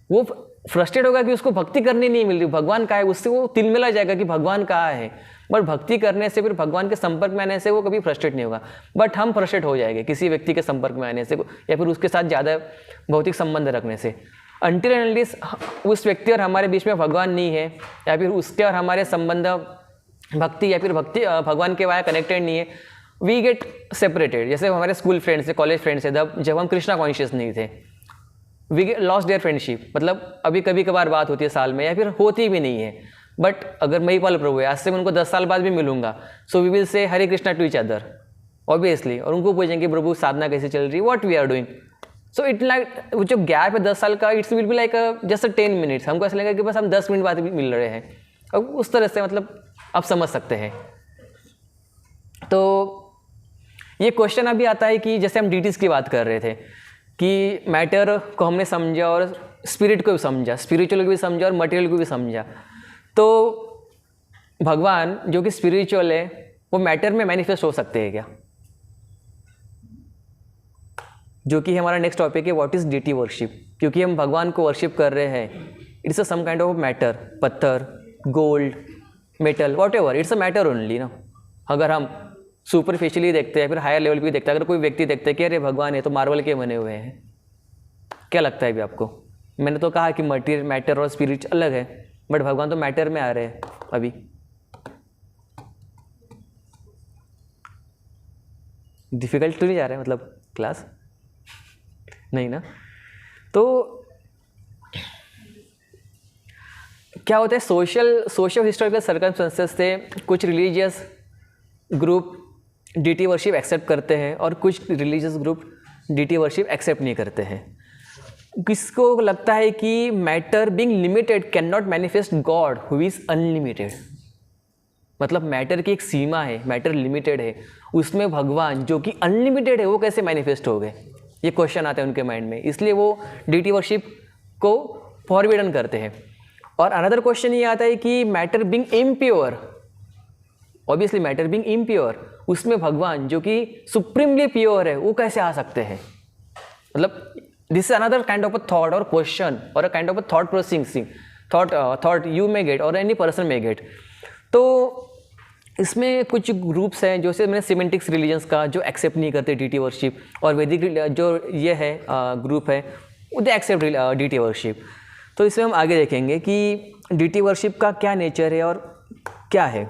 वो फ्रस्ट्रेट होगा कि उसको भक्ति करनी नहीं मिल रही, भगवान कहाँ है, उससे वो तिलमिला जाएगा कि भगवान कहाँ है। बट भक्ति करने से, फिर भगवान के संपर्क में आने से वो कभी फ्रस्ट्रेट नहीं होगा। बट हम फ्रस्ट्रेट हो जाएंगे किसी व्यक्ति के संपर्क में आने से या फिर उसके साथ ज़्यादा भौतिक संबंध रखने से। अनटिल एंड अनलेस उस व्यक्ति और हमारे बीच में भगवान नहीं है, या फिर उसके और हमारे संबंध भक्ति या फिर भगवान के वाया कनेक्टेड नहीं है, वी गेट सेपरेटेड। जैसे हमारे स्कूल फ्रेंड्स से, कॉलेज फ्रेंड्स से, जब हम कृष्णा कॉन्शियस नहीं थे, वी लॉस्ट देयर फ्रेंडशिप। मतलब अभी कभी कभार बात होती है साल में, या फिर होती भी नहीं है। बट अगर महिपाल प्रभु है, आज से मैं उनको 10 साल बाद भी मिलूंगा, सो we will say Hare Krishna to each other obviously, और उनको पूछेंगे प्रभु साधना कैसे चल रही है, what we are doing. So it like जो गैप है 10 साल का, it's will be like just 10 minutes. हमको ऐसा लगेगा कि बस हम 10 मिनट बाद भी मिल रहे हैं। अब उस तरह से मतलब आप समझ सकते हैं तो ये क्वेश्चन अभी आता है कि जैसे हम डीटीज़ की बात कर रहे थे कि मैटर को हमने समझा और स्पिरिट को भी समझा, स्पिरिचुअल को भी समझा और मटेरियल को भी समझा। तो भगवान जो कि स्पिरिचुअल है वो मैटर में मैनिफेस्ट हो सकते हैं क्या? जो कि हमारा नेक्स्ट टॉपिक है, व्हाट इज़ डीटी वर्शिप। क्योंकि हम भगवान को वर्शिप कर रहे हैं, it's a some kind of matter, पत्थर, gold, metal, whatever, it's a matter only ना। अगर हम सुपरफिशियली देखते हैं, फिर हायर लेवल भी देखते हैं, अगर कोई व्यक्ति देखते हैं कि अरे भगवान है तो मार्बल के बने हुए हैं, क्या लगता है अभी आपको? मैंने तो कहा कि मटीरियल, मैटर और स्पिरिट अलग है, बट भगवान तो मैटर में आ रहे हैं अभी। डिफिकल्ट तो नहीं जा रहा है मतलब क्लास? नहीं ना। तो क्या होता है, सोशल हिस्टोरिकल सर्कमस्टेंसेस से कुछ religious group deity worship accept करते हैं और कुछ religious group deity worship accept नहीं करते हैं। किसको लगता है कि matter being limited can not manifest God who is unlimited. मतलब मैटर की एक सीमा है, मैटर लिमिटेड है, उसमें भगवान जो कि अनलिमिटेड है वो कैसे मैनिफेस्ट हो गए? ये क्वेश्चन आता है उनके माइंड में, इसलिए वो डीटी वर्शिप को फॉरबिडन करते हैं। और अनदर क्वेश्चन ये आता है कि matter being impure, obviously matter being impure, उसमें भगवान जो कि सुप्रीमली प्योर है वो कैसे आ सकते हैं? मतलब this is another kind of a thought और क्वेश्चन और अ kind of a thought processing, thought you may gate और एनी पर्सन मे गेट। तो इसमें कुछ ग्रुप्स हैं जो से मैंने सिमेंटिक्स रिलीजन्स का जो एक्सेप्ट नहीं करते डीटी वर्शिप, और वैदिक जो ये है ग्रुप है वो दे एक्सेप्ट डीटी वर्शिप। तो इसमें हम आगे देखेंगे कि डीटी वर्शिप का क्या नेचर है और क्या है।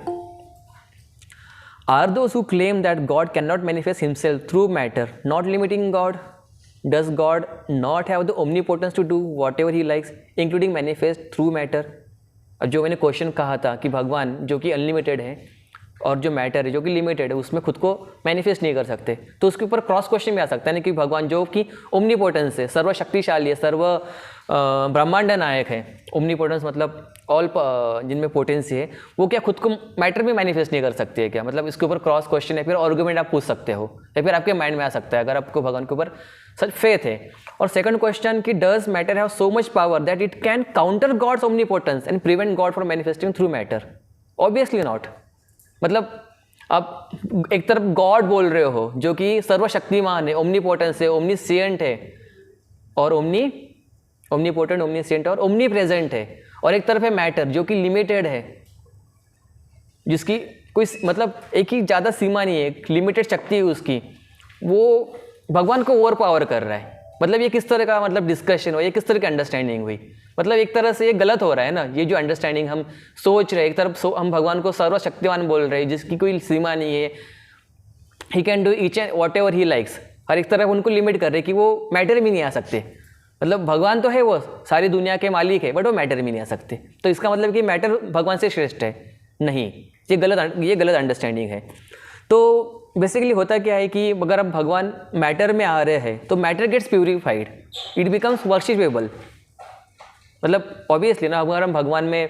Are those who claim that God can not manifest himself through matter not limiting God? Does God not have the omnipotence to do whatever he likes including manifest through matter? और जो मैंने question कहा था कि भगवान जो कि unlimited है और जो मैटर है जो कि लिमिटेड है उसमें खुद को मैनिफेस्ट नहीं कर सकते, तो उसके ऊपर क्रॉस क्वेश्चन भी आ सकता है ना कि भगवान जो कि ओमनीपोटेंस है, सर्वशक्तिशाली है, सर्व ब्रह्मांड नायक है, ओमनीपोटेंस मतलब ऑल जिनमें पोटेंसी है, वो क्या खुद को मैटर में मैनिफेस्ट नहीं कर सकते है क्या? मतलब इसके ऊपर क्रॉस क्वेश्चन है, फिर आर्गुमेंट आप पूछ सकते हो या फिर आपके माइंड में आ सकता है अगर आपको भगवान के ऊपर सच फेथ है। और सेकंड क्वेश्चन कि does matter have so much power that it can counter God's omnipotence and prevent God from manifesting through matter? Obviously not. मतलब आप एक तरफ गॉड बोल रहे हो जो कि सर्वशक्तिमान है, ओमनीपोटेंस है, ओमनीसिएंट है और ओमनीपोटेंट, ओमनीसिएंट और ओमनी प्रेजेंट है, और एक तरफ है मैटर जो कि लिमिटेड है, जिसकी कोई मतलब एक ही ज़्यादा सीमा नहीं है, लिमिटेड शक्ति है उसकी, वो भगवान को ओवर पावर कर रहा है। मतलब ये किस तरह का मतलब डिस्कशन हो, ये किस तरह की अंडरस्टैंडिंग हुई? मतलब एक तरह से ये गलत हो रहा है ना, ये जो अंडरस्टैंडिंग हम सोच रहे हैं, एक तरफ हम भगवान को सर्वशक्तिमान बोल रहे हैं जिसकी कोई सीमा नहीं है, he can do each and what ever he likes, और एक तरफ उनको लिमिट कर रहे हैं कि वो मैटर में नहीं आ सकते। मतलब भगवान तो है, वो सारी दुनिया के मालिक है, बट वो मैटर में नहीं आ सकते, तो इसका मतलब कि मैटर भगवान से श्रेष्ठ है? नहीं, ये गलत अंडरस्टैंडिंग है। तो बेसिकली होता क्या है कि अगर अब भगवान मैटर में आ रहे हैं तो matter gets purified, it becomes worshipable. मतलब ऑब्वियसली ना, अगर हम भगवान में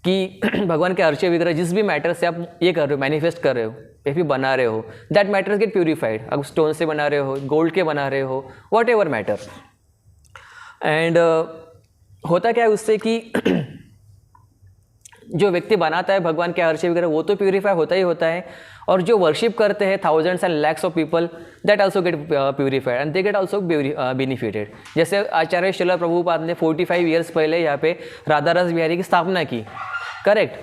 कि भगवान के अर्चे वगैरह जिस भी मैटर से आप ये कर रहे हो, मैनिफेस्ट कर रहे हो या फिर बना रहे हो, दैट मैटर गेट प्यूरिफाइड। अब स्टोन से बना रहे हो, गोल्ड के बना रहे हो, वॉट एवर मैटर। एंड होता क्या है उससे कि जो व्यक्ति बनाता है भगवान के अर्चे वगैरह वो तो प्यूरिफाई होता ही होता है, और जो वर्शिप करते हैं thousands and lakhs of people, that also get purified and they get also benefited. जैसे आचार्य श्रील प्रभुपाद ने 45 ईयर्स पहले यहाँ पे राधा रस बिहारी की स्थापना की, करेक्ट?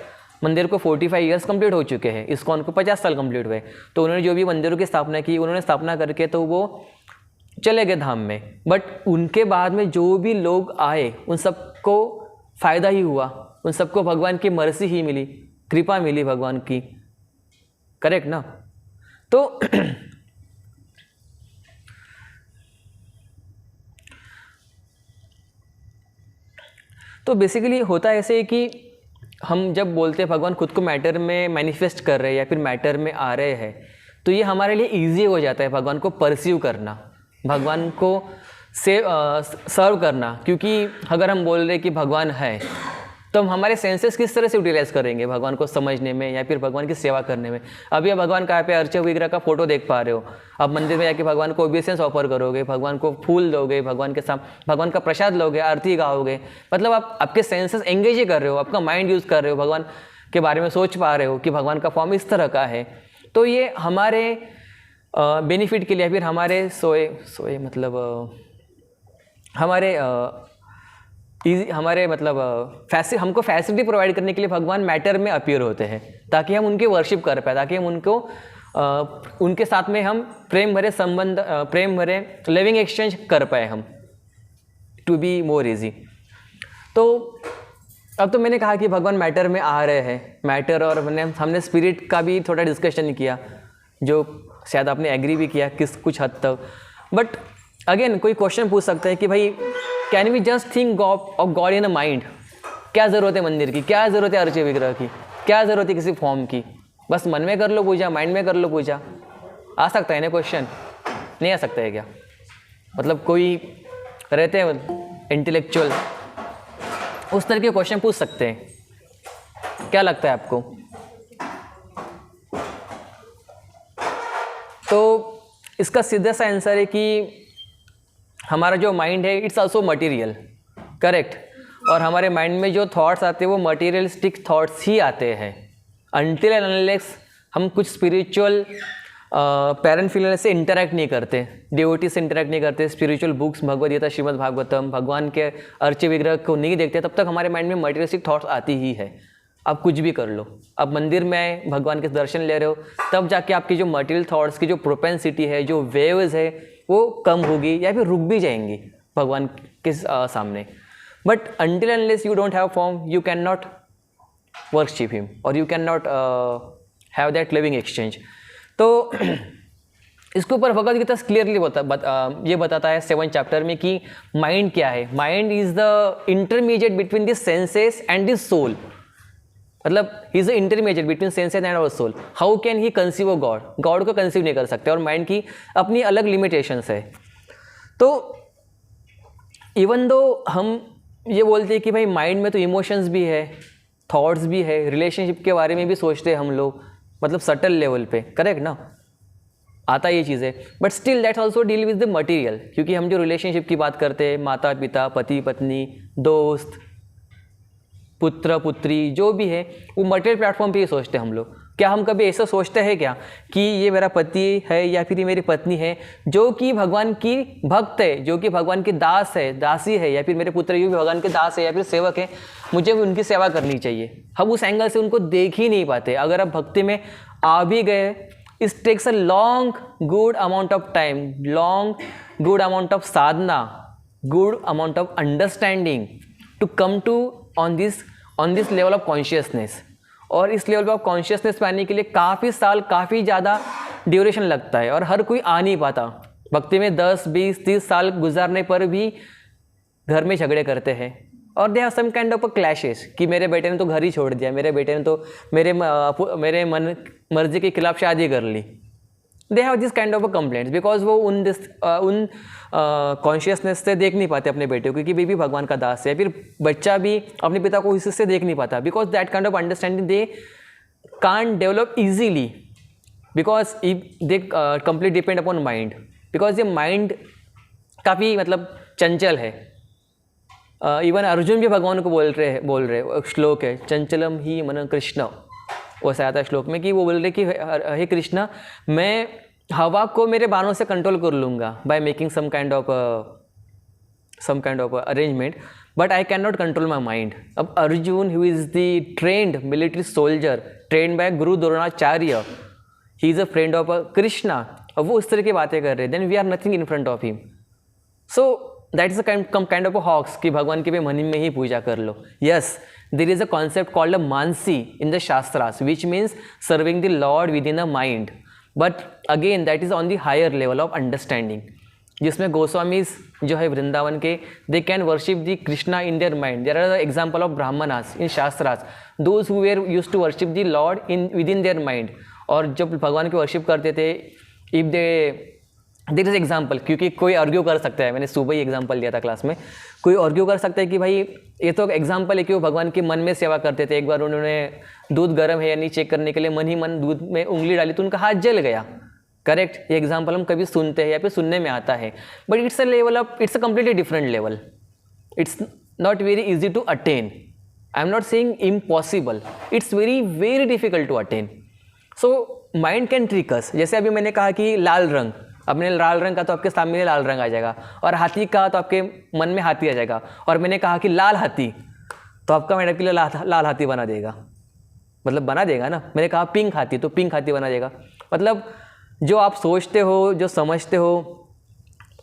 मंदिर को 45 ईयर्स कंप्लीट हो चुके हैं, इस्कॉन को 50 साल कंप्लीट हुए, तो उन्होंने जो भी मंदिरों की स्थापना की, उन्होंने स्थापना करके तो वो चले गए धाम में, बट उनके बाद में जो भी लोग आए उन सबको फ़ायदा ही हुआ, उन सबको भगवान की मर्सी ही मिली, कृपा मिली भगवान की, करेक्ट ना? तो बेसिकली होता ऐसे कि हम जब बोलते हैं भगवान खुद को मैटर में मैनिफेस्ट कर रहे हैं या फिर मैटर में आ रहे हैं, तो ये हमारे लिए ईजी हो जाता है भगवान को परसीव करना, भगवान को सर्व करना। क्योंकि अगर हम बोल रहे हैं कि भगवान है तो हम हमारे सेंसेस किस तरह से यूटिलाइज करेंगे भगवान को समझने में या फिर भगवान की सेवा करने में। अभी आप भगवान का पे अर्चक विग्रह का फोटो देख पा रहे हो, आप मंदिर में जाके भगवान को ओबेसेंस ऑफर करोगे, भगवान को फूल दोगे, भगवान के साथ भगवान का प्रसाद लोगे, आरती गाओगे, मतलब आप आपके सेंसेस एंगेज ही कर रहे हो, आपका माइंड यूज़ कर रहे हो, भगवान के बारे में सोच पा रहे हो कि भगवान का फॉर्म इस तरह का है। तो ये हमारे बेनिफिट के लिए, फिर हमारे सोए मतलब हमारे मतलब हमको फैसिलिटी प्रोवाइड करने के लिए भगवान मैटर में अपीयर होते हैं, ताकि हम उनके वर्शिप कर पाए, ताकि हम उनके साथ में हम प्रेम भरे संबंध, प्रेम भरे लिविंग एक्सचेंज कर पाए हम, टू बी मोर इजी। तो अब तो मैंने कहा कि भगवान मैटर में आ रहे हैं, मैटर, और हमने स्पिरिट का भी थोड़ा डिस्कशन किया, जो शायद आपने एग्री भी किया कुछ हद तक। बट अगेन कोई क्वेश्चन पूछ सकता है कि भाई can we just think of God in a mind? क्या ज़रूरत है मंदिर की, क्या ज़रूरत है अर्चय विग्रह की, क्या ज़रूरत है किसी फॉर्म की? बस मन में कर लो पूजा, माइंड में कर लो पूजा। आ सकता है ना क्वेश्चन? नहीं आ सकता है क्या? मतलब कोई रहते हैं इंटेलेक्चुअल, उस तरह के क्वेश्चन पूछ सकते हैं। क्या लगता है आपको? तो इसका सीधा सा आंसर है कि हमारा जो माइंड है इट्स आल्सो मटेरियल, करेक्ट। और हमारे माइंड में जो थॉट्स आते हैं वो मटेरियलिस्टिक थॉट्स ही आते हैं, अनटिल एंड अनलेस हम कुछ स्पिरिचुअल पैरन फीलर से इंटरेक्ट नहीं करते, डिवोटी से इंटरेक्ट नहीं करते, स्पिरिचुअल बुक्स भगवद गीता, श्रीमद् भागवतम, भगवान के अर्चय विग्रह को नहीं देखते, तब तक हमारे माइंड में मटेरियलिस्टिक थॉट्स आती ही है। आप कुछ भी कर लो, आप मंदिर में आए, भगवान के दर्शन ले रहे हो, तब जाके आपकी जो मटेरियल थॉट्स की जो प्रोपेंसिटी है, जो वेव्स है, वो कम होगी या फिर रुक भी जाएंगी भगवान के सामने। But until unless you don't have form, you can not worship him और you can not have that living exchange. तो इसके ऊपर भगवद गीता क्लियरली ये बताता है 7th चैप्टर में कि माइंड क्या है। Mind is the intermediate between the senses and the soul, मतलब he is the intermediate between senses and our soul. How can he conceive a God? God को कंसीव नहीं कर सकते, और माइंड की अपनी अलग लिमिटेशंस है। तो इवन दो हम ये बोलते हैं कि भाई माइंड में तो इमोशंस भी है, थॉट्स भी है, रिलेशनशिप के बारे में भी सोचते हैं हम लोग, मतलब सटल लेवल पे, करेक्ट ना, आता ये चीज़ है। But still that also deal with the material, क्योंकि हम जो रिलेशनशिप की बात करते हैं, माता पिता, पति पत्नी, दोस्त, पुत्र पुत्री, जो भी है, वो मटेरियल प्लेटफॉर्म पे ही सोचते हैं हम लोग। क्या हम कभी ऐसा सोचते हैं क्या कि ये मेरा पति है या फिर ये मेरी पत्नी है जो कि भगवान की भक्त है, जो कि भगवान की दास है, दासी है, या फिर मेरे पुत्र ये भी भगवान के दास है या फिर सेवक है, मुझे उनकी सेवा करनी चाहिए? हम उस एंगल से उनको देख ही नहीं पाते। अगर आप भक्ति में आ भी गए, it takes a long good amount of time, long good amount of sadhana, good amount of understanding to come to on this level of consciousness. और इस लेवल ऑफ कॉन्शियसनेस पे आने के लिए काफ़ी साल, काफ़ी ज़्यादा ड्यूरेशन लगता है, और हर कोई आ नहीं पाता। भक्ति में 10, 20, 30 साल गुजारने पर भी घर में झगड़े करते हैं, और they have some kind of a clashes कि मेरे बेटे ने तो घर ही छोड़ दिया, मेरे बेटे ने तो मेरे मर्जी के खिलाफ शादी कर ली। They have this kind of a complaints because वो उन कॉन्शियसनेस से देख नहीं पाते अपने बेटे को, क्योंकि बेबी भगवान का दास है। फिर बच्चा भी अपने पिता को इससे देख नहीं पाता, because that kind of understanding they can't develop easily, because they complete depend upon mind, because ये माइंड काफ़ी मतलब चंचल है। इवन अर्जुन भी भगवान को बोल रहे श्लोक है, चंचलम ही मन कृष्ण, वो ऐसा आता है श्लोक में कि वो बोल रहे कि हे कृष्णा, मैं हवा को मेरे बाणों से कंट्रोल कर लूँगा by making some kind of arrangement, but I can not control my mind. अब Arjun who is the trained military soldier, trained by guru Dronacharya, he is a friend of Krishna, अब वो उस तरह की बातें कर रहे हैं, then we are nothing in front of him. So that is a kind of a hoax कि भगवान के भी मन में ही पूजा कर लो। Yes, there is a concept called a mansi in the shastras, which means serving the Lord within a mind, but again that is on the higher level of understanding, जिसमें गोस्वामीज जो है वृंदावन के, they can worship the Krishna in their mind. There are the example of brahmanas in shastras, those who were used to worship the Lord within their mind, और जब भगवान की worship करते थे, if they there is example, क्योंकि कोई argue कर सकता है, मैंने सुबह ही एग्जाम्पल दिया था क्लास में, कोई आर्ग्यू कर सकता है कि भाई ये तो एग्जाम्पल है कि वो भगवान के मन में सेवा करते थे। एक बार उन्होंने दूध गर्म है या नहीं चेक करने के लिए मन ही मन दूध में उंगली डाली तो उनका हाथ जल गया। करेक्ट, ये एग्जाम्पल हम कभी सुनते हैं या फिर सुनने में आता है, but it's a level of, it's a completely different level, it's not very easy to attain. I am not saying impossible, it's very difficult to attain. So mind can trick us. जैसे अभी मैंने कहा कि लाल रंग, अपने लाल रंग का तो आपके सामने लाल रंग आ जाएगा, और हाथी का तो आपके मन में हाथी आ जाएगा, और मैंने कहा कि लाल हाथी तो आपका माइंड आपके लिए लाल हाथी बना देगा, मतलब बना देगा ना। मैंने कहा पिंक हाथी तो पिंक हाथी बना देगा। मतलब जो आप सोचते हो, जो समझते हो,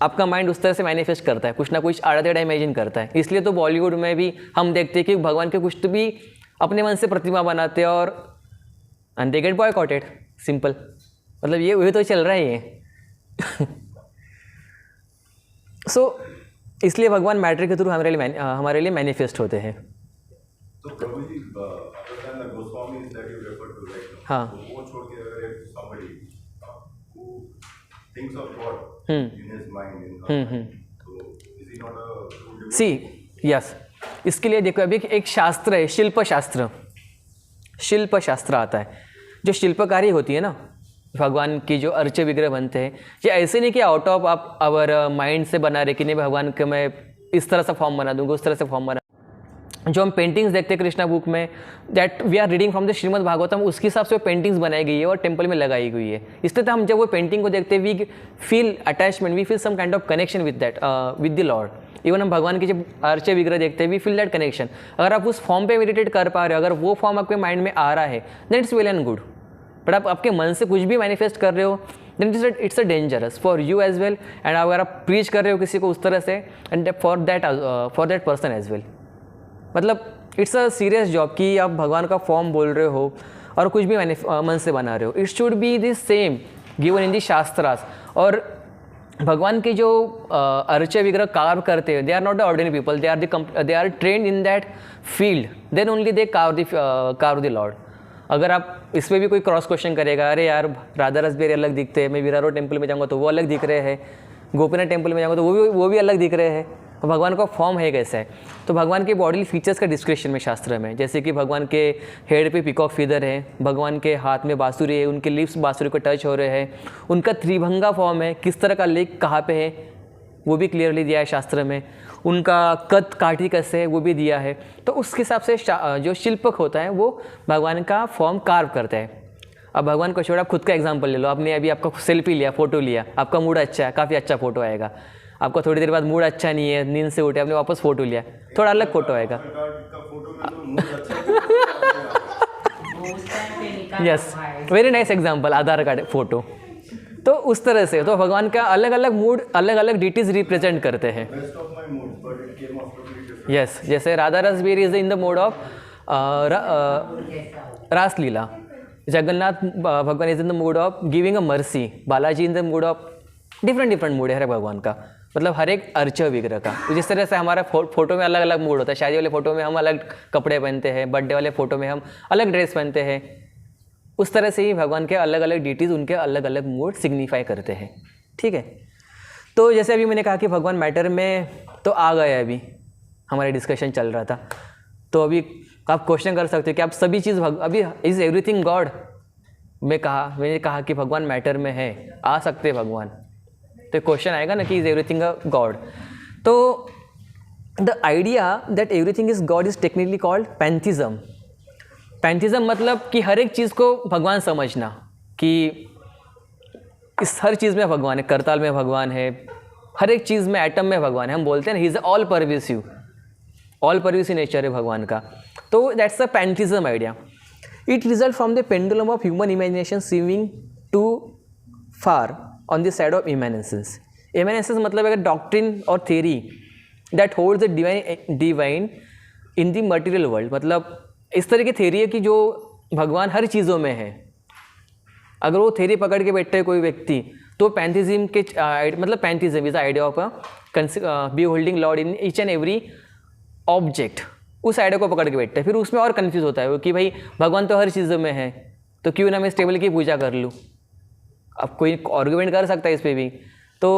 आपका माइंड उस तरह से मैनिफेस्ट करता है, कुछ ना कुछ आड़ा टेढ़ा इमेजिन करता है। इसलिए तो बॉलीवुड में भी हम देखते हैं कि भगवान के कुछ तो भी अपने मन से प्रतिमा बनाते हैं और दे गेट बॉयकॉटेड, सिंपल। मतलब ये तो चल रहा है ये। सो इसलिए भगवान मैटर के थ्रू हमारे लिए मैनिफेस्ट होते हैं। तो प्रभु जी, other than the Goswamis that you referred to right now, हाँ। तो वो छोड़ के अगर एक somebody who thinks of God in his mind, in her mind, तो is he not a true devotee? See yes, इसके लिए देखो अभी एक शास्त्र है, शिल्प शास्त्र आता है। जो शिल्पकारी होती है ना, भगवान की जो अर्चे विग्रह बनते हैं, ये ऐसे नहीं कि आउट ऑफ आप आवर माइंड से बना रहे कि नहीं भगवान के मैं इस तरह से फॉर्म बना दूंगा, उस तरह से फॉर्म बना। जो हम पेंटिंग्स देखते हैं कृष्णा बुक में, that we are reading from the Shrimad Bhagavatam, उसके हिसाब से वो पेंटिंग्स बनाई गई है और टेम्पल में लगाई गई है। इसलिए तो हम जब वो पेंटिंग को देखते हैं, we feel attachment, we feel some kind of connection with that, with the Lord. Even हम भगवान के जब अर्चे विग्रह देखते हैं, वी फील दैट कनेक्शन। अगर आप उस फॉर्म पे मेडिटेट कर पा रहे हो, अगर वो फॉर्म आपके माइंड में आ रहा है, then it's well and good. But आप आपके मन से कुछ भी मैनिफेस्ट कर रहे हो, then it's a dangerous for you as well. And अगर आप प्रीच कर रहे हो किसी को उस तरह से, and for that person as well, मतलब इट्स अ सीरियस जॉब कि आप भगवान का फॉर्म बोल रहे हो और कुछ भी मन से बना रहे हो। It should be this same given in the shastras. और भगवान के जो अर्चे विग्रह कार्व करते हैं, they are not the ordinary people, they are trained in that field, then only they carve the Lord. अगर आप इस पर भी कोई क्रॉस क्वेश्चन करेगा, अरे यार राधा रस बेरी अलग दिखते हैं, मैं विरारो टेम्पल में जाऊँगा तो वो अलग दिख रहे हैं, गोपीनाथ टेम्पल में जाऊँगा तो वो भी अलग दिख रहे हैं, तो भगवान का फॉर्म है कैसा है? तो भगवान के बॉडीली फीचर्स का डिस्क्रिप्शन में शास्त्र में, जैसे कि भगवान के हेड पे पीकॉक फीदर है, भगवान के हाथ में बांसुरी है, उनके लिप्स बांसुरी को टच हो रहे हैं, उनका त्रिभंगा फॉर्म है, किस तरह का लेग कहाँ पे है वो भी क्लियरली दिया है शास्त्र में, उनका कद काठी कैसे है वो भी दिया है। तो उसके हिसाब से जो शिल्पक होता है वो भगवान का फॉर्म कार्व करता है। अब भगवान को छोड़ आप खुद का एग्जाम्पल ले लो, आपने अभी आपका सेल्फी लिया, फोटो लिया, आपका मूड अच्छा है, काफ़ी अच्छा फोटो आएगा। आपका थोड़ी देर बाद मूड अच्छा नहीं है, नींद से उठे, आपने वापस फोटो लिया, थोड़ा अलग फोटो आएगा। यस, वेरी नाइस एग्जाम्पल, आधार कार्ड फोटो। तो उस तरह से तो भगवान का अलग अलग मूड, अलग अलग डिटीज रिप्रेजेंट करते हैं। यस, जैसे राधा रस बेरी is in the mode of Raslila, Jagannath भगवान is in the mood of giving a mercy, Balaji in the mood of different mood है भगवान का, मतलब हर एक अर्चा विग्रह का। तो जिस तरह से हमारा फोटो में अलग अलग मूड होता है, शादी वाले फोटो में हम अलग कपड़े पहनते हैं, बर्थडे वाले फोटो में हम अलग ड्रेस पहनते हैं, उस तरह से ही भगवान के अलग अलग डिटीज़ उनके अलग अलग मूड सिग्निफाई करते हैं। ठीक है, तो जैसे अभी मैंने कहा कि भगवान मैटर में तो आ गए, अभी हमारी डिस्कशन चल रहा था, तो अभी आप क्वेश्चन कर सकते हो कि आप सभी चीज़ अभी इज़ एवरीथिंग गॉड, मैंने कहा कि भगवान मैटर में है, आ सकते हैं भगवान, तो क्वेश्चन आएगा ना कि इज़ एवरीथिंग अ गॉड। तो the idea that everything is God is technically called pantheism. Pantheism मतलब कि हर एक चीज़ को भगवान समझना, कि इस हर चीज़ में भगवान है, करताल में भगवान है, हर एक चीज़ में, एटम में भगवान है। हम बोलते हैं ना, he is all pervasive nature है भगवान का। तो that's a pantheism idea. It result from the pendulum of human imagination swinging too far on the side of immanence. Immanence मतलब एक डॉक्ट्रिन और theory that holds the divine in the material world. मतलब इस तरह की theory है कि जो भगवान हर चीज़ों में है। अगर वो थ्योरी पकड़ के बैठे है कोई व्यक्ति, तो पैंथिज्म के मतलब pantheism is the idea of beholding Lord in each and every object, उस आइडिया को पकड़ के बैठते हैं। फिर उसमें और कन्फ्यूज़ होता है वो कि भाई भगवान तो हर चीज़ों में है, तो क्यों ना मैं इस टेबल की पूजा कर लूँ। अब कोई आर्गूमेंट कर सकता है इस पर भी। तो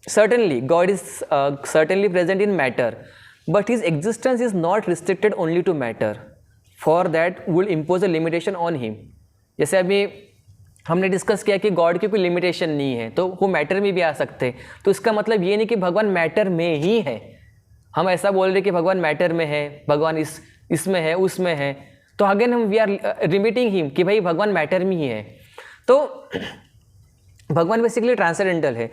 certainly God is certainly present in matter, but his existence is not restricted only to matter. For that will impose a limitation on him. जैसे अभी हमने डिस्कस किया कि गॉड की कोई लिमिटेशन नहीं है, तो वो मैटर में भी आ सकते हैं। तो इसका मतलब ये नहीं कि भगवान मैटर में ही है। हम ऐसा बोल रहे कि भगवान मैटर में है, भगवान इसमें है, उसमें है, तो अगेन हम वी आर लिमिटिंग हिम कि भाई भगवान मैटर में ही है। तो भगवान बेसिकली ट्रांसेंडेंटल है।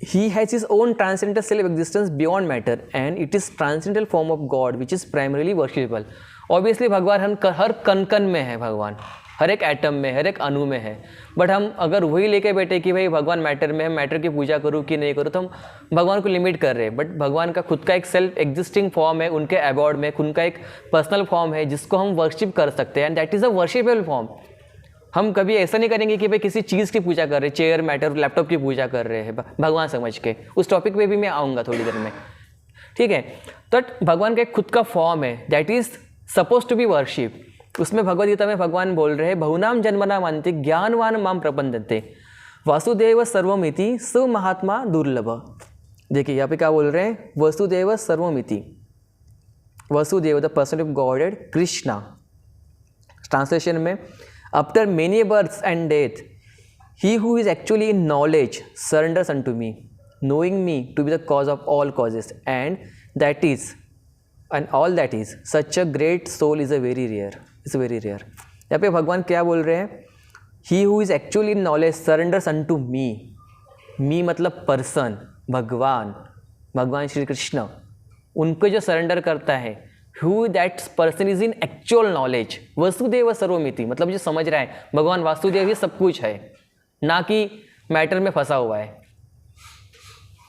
He has his own transcendental self-existence beyond matter, and it is transcendental form of God which is primarily worshipable. Obviously भगवान हर कण कण में है, भगवान हर एक एटम में, हर एक अणु में है। बट हम अगर वही लेके बैठे कि भाई भगवान मैटर में है, मैटर की पूजा करूँ कि नहीं करूँ, तो हम भगवान को लिमिट कर रहे हैं। बट भगवान का खुद का एक सेल्फ एग्जिस्टिंग फॉर्म है, उनके अबॉर्ड में उनका एक पर्सनल फॉर्म है जिसको हम वर्शिप कर सकते हैं, and that is a worshipable form. हम कभी ऐसा नहीं करेंगे कि भाई किसी चीज़ की पूजा कर रहे हैं, चेयर, मैटर, लैपटॉप की पूजा कर रहे हैं भगवान समझ के। उस टॉपिक पे भी मैं आऊँगा थोड़ी देर में, ठीक है। तो भगवान का एक खुद का फॉर्म है that is suppose to be worship. उसमें भगवद गीता में भगवान बोल रहे हैं, बहुनाम जन्मना मानते ज्ञानवान माम प्रपंदते वासुदेव सर्वमिति स महात्मा दुर्लभ। देखिए यहाँ पे क्या बोल रहे हैं, वसुदेव सर्वमिति, Vasudev the person of Godhead Krishna. Translation में, After many births and death, he who is actually in knowledge surrenders unto me, knowing me to be the cause of all causes, and all that is, such a great soul is a very rare. It's very rare. यहाँ पे भगवान क्या बोल रहे हैं, he who is actually in knowledge surrenders unto me. me मतलब person, भगवान श्री कृष्ण, उनको जो सरेंडर करता है, who that person is in actual knowledge, Vasudev सर्वमिति, मतलब जो समझ रहा है भगवान वासुदेव ही सब कुछ है, ना कि मैटर में फंसा हुआ है।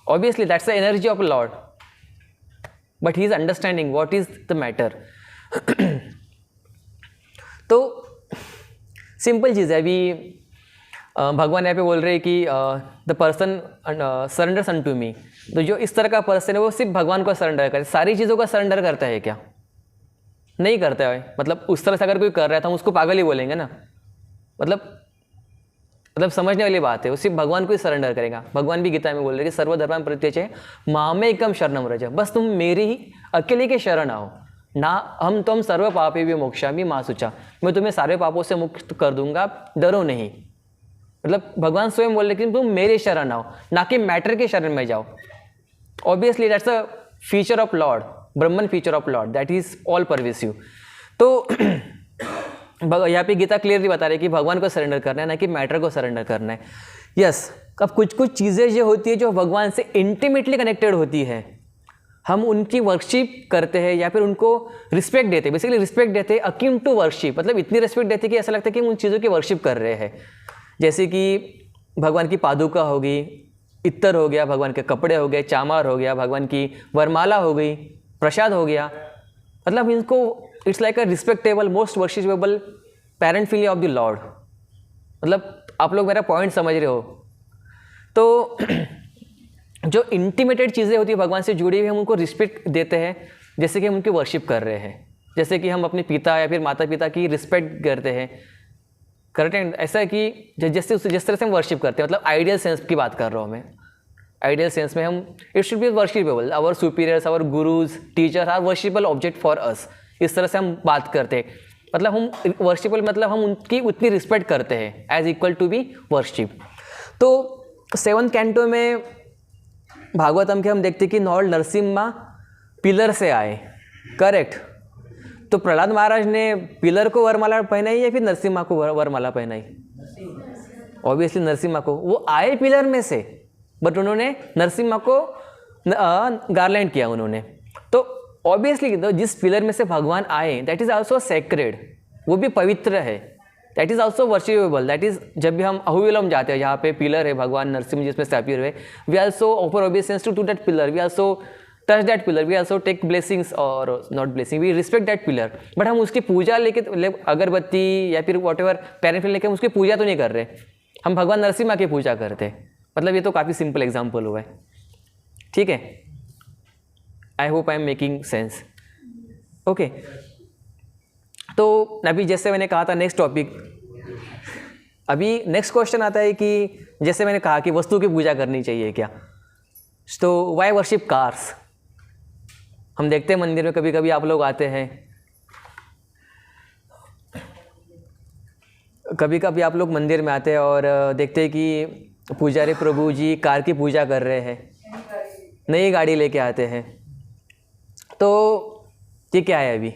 Obviously that's the energy of Lord, but he is understanding what is the matter. तो सिंपल चीज़ है। अभी भगवान यहाँ पे बोल रहे हैं कि द पर्सन सरेंडर्स अनटू मी, तो जो इस तरह का पर्सन है वो सिर्फ भगवान को सरेंडर करे, सारी चीज़ों का सरेंडर करता है क्या? नहीं करता है। मतलब उस तरह से अगर कोई कर रहा है तो हम उसको पागल ही बोलेंगे ना। मतलब समझने वाली बात है, वो सिर्फ भगवान को ही सरेंडर करेगा। भगवान भी गीता में बोल रहे हैं कि सर्वधर्मान् परित्यज्य मामेकं शरणं व्रज, बस तुम मेरे ही अकेले के शरण आओ ना, हम सर्व पापेभ्यो मोक्षयामि मा शुचा, मैं तुम्हें सारे पापों से मुक्त कर दूंगा, डरो नहीं। मतलब भगवान स्वयं बोल रहे कि तुम मेरे शरण आओ, ना कि मैटर के शरण में जाओ। Obviously that's a feature of Lord, Brahman feature of Lord, that is all pervasive. तो यहाँ पे गीता क्लियरली बता रही है कि भगवान को सरेंडर करना है, ना कि मैटर को सरेंडर करना है। यस, अब कुछ चीज़ें जो होती है जो भगवान से इंटीमेटली कनेक्टेड होती है, हम उनकी वर्शिप करते हैं या फिर उनको रिस्पेक्ट देते हैं। बेसिकली रिस्पेक्ट देते हैं अकिन टू वर्शिप, मतलब इतनी रिस्पेक्ट देते हैं कि ऐसा लगता है कि हम उन चीज़ों की वर्शिप कर रहे हैं। जैसे कि भगवान की पादुका हो गई, इत्तर हो गया, भगवान के कपड़े हो गए, चामार हो गया, भगवान की वरमाला हो गई, प्रसाद हो गया। मतलब इनको it's like a respectable most worshipable parent feeling of the Lord. मतलब आप लोग मेरा पॉइंट समझ रहे हो। तो जो इंटीमेटेड चीज़ें होती है भगवान से जुड़ी हुई, हम उनको रिस्पेक्ट देते हैं जैसे कि हम उनकी वर्शिप कर रहे हैं। जैसे कि हम अपने पिता या फिर माता पिता की रिस्पेक्ट करते हैं, करेक्ट है। ऐसा है कि जिस तरह से हम वर्शिप करते हैं, मतलब आइडियल सेंस की बात कर रहा हूँ मैं। आइडियल सेंस में हम it should be worshipable, our superiors, our gurus, teacher are worshipable object for us. इस तरह से हम बात करते हैं, मतलब हम वर्शिपेबल मतलब हम उनकी उतनी रिस्पेक्ट करते हैं as equal to be worship. तो 7th कैंटो में भागवतम के हम देखते हैं कि लॉर्ड नरसिम्हा पिलर से आए, करेक्ट। तो प्रहलाद महाराज ने पिलर को वरमाला पहनाई या फिर नरसिम्हा को वरमाला पहनाई? ऑब्वियसली नरसिम्हा को। वो आए पिलर में से, बट उन्होंने नरसिम्हा को गार्लैंड किया उन्होंने। तो ऑब्वियसली जिस पिलर में से भगवान आए दैट इज़ आल्सो सेक्रेड, वो भी पवित्र है, that is also worshipable. That is जब भी हम अहुविलम जाते हैं, यहाँ पे पिलर है भगवान नरसिम्हा जिसमें से अपीयर हुए, we also offer obeisance to that pillar, we also touch that pillar, we also take blessings और not blessing, we respect that pillar. But हम उसकी पूजा लेके अगरबत्ती या फिर वॉट एवर पैराफिन लेके हम उसकी पूजा तो नहीं कर रहे, हम भगवान नरसिम्हा की पूजा करते हैं। मतलब ये तो काफ़ी सिंपल एग्जाम्पल हुआ है, ठीक है। I hope I am making sense, okay. तो अभी जैसे मैंने कहा था नेक्स्ट टॉपिक, अभी नेक्स्ट क्वेश्चन आता है कि जैसे मैंने कहा कि वस्तु की पूजा करनी चाहिए क्या, तो वाई वर्शिप कार्स। हम देखते हैं मंदिर में कभी कभी आप लोग आते हैं, कभी कभी आप लोग मंदिर में आते हैं और देखते हैं कि पुजारी प्रभु जी कार की पूजा कर रहे हैं, नई गाड़ी लेके आते हैं। तो ये क्या है अभी?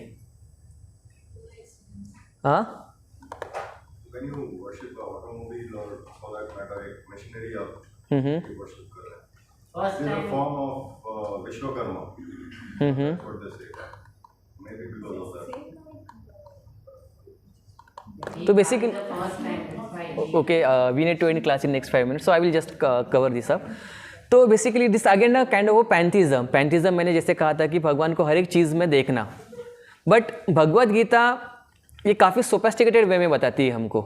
हाँ, When you worship the automobile or for that matter एक machinery आप worship कर रहे हैं, First it is a time form of Vishwakarma. That's what they say. Maybe because of that. तो basically- the first time, that's why. okay, we need to end class in next 5 minutes, so I will just cover this up. तो basically this again ना kind of पैंथीज़म। पैंथीज़म मैंने जैसे कहा था कि भगवान को हर एक चीज़ में देखना, बट भगवत गीता ये काफ़ी सोफिस्टिकेटेड वे में बताती है हमको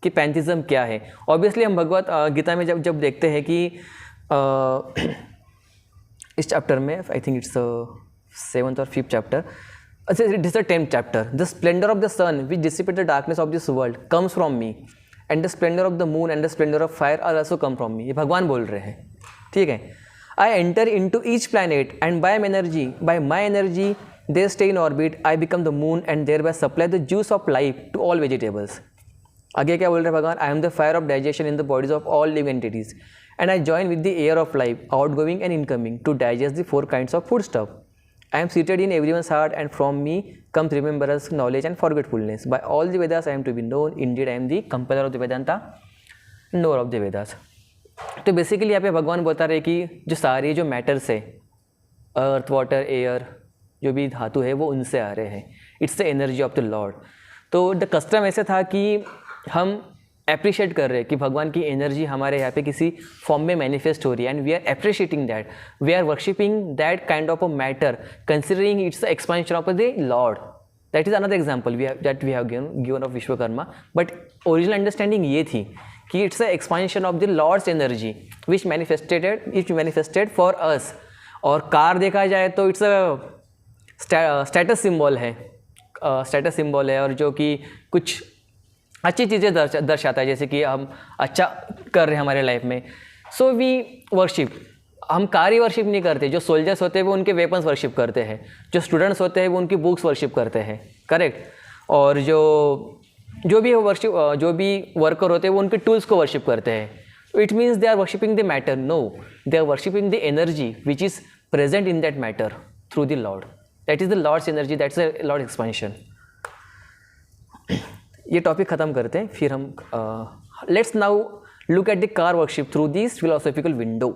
कि पैंथीज़म क्या है। ऑब्वियसली हम भगवत गीता में जब देखते हैं कि इस चैप्टर में आई थिंक इट्स 7th और 5th चैप्टर, अच्छा it is the 10th chapter, the splendour of the sun which dissipate the darkness of this world comes from me and the splendour of the moon and the splendour of fire are also come from me. ये भगवान बोल रहे हैं, ठीक है। I enter into each planet and by my energy they stay in orbit, I become the moon and thereby supply the juice of life to all vegetables. आगे क्या बोल रहे हैं भगवान? I am the fire of digestion in the bodies of all living entities and I join with the air of life outgoing and incoming to digest the 4 kinds of foodstuff. I am seated in everyone's heart and from me comes remembrance, knowledge and forgetfulness. By all the Vedas I am to be known. Indeed I am the compiler of the Vedanta, knower of the Vedas. तो basically यहाँ पे भगवान बता रहे कि जो सारी जो मैटर्स है, अर्थ, वाटर, एयर, जो भी धातु है वो उनसे आ रहे हैं। It's the energy of the Lord. तो द कस्टम ऐसे था कि हम अप्रिशिएट कर रहे हैं कि भगवान की एनर्जी हमारे यहाँ पे किसी फॉर्म में मैनिफेस्ट हो रही है and we are appreciating that, we are worshipping that kind of a matter considering it's the expansion of the Lord. That is another example we have given of Vishwakarma, but original understanding ये थी कि it's the expansion of the Lord's energy which manifested for us. और car देखा जाए तो it's a status symbol है, status symbol है, और जो कि कुछ अच्छी चीज़ें दर्शाता है, जैसे कि हम अच्छा कर रहे हैं हमारे लाइफ में। सो वी वर्शिप, हम कार ही वर्शिप नहीं करते। जो सोल्जर्स होते हैं वो उनके वेपन्स वर्शिप करते हैं, जो स्टूडेंट्स होते हैं वो उनकी बुक्स वर्शिप करते हैं, करेक्ट। और जो भी वर्शिप, जो भी वर्कर होते हैं वो उनके टूल्स को वर्शिप करते हैं। It means they are worshipping the matter? No, they are worshipping the energy which is present in that matter through the Lord. That is the Lord's energy, that's the Lord expansion. ये topic ख़त्म करते हैं, फिर हम let's now look at the car worship through this philosophical window.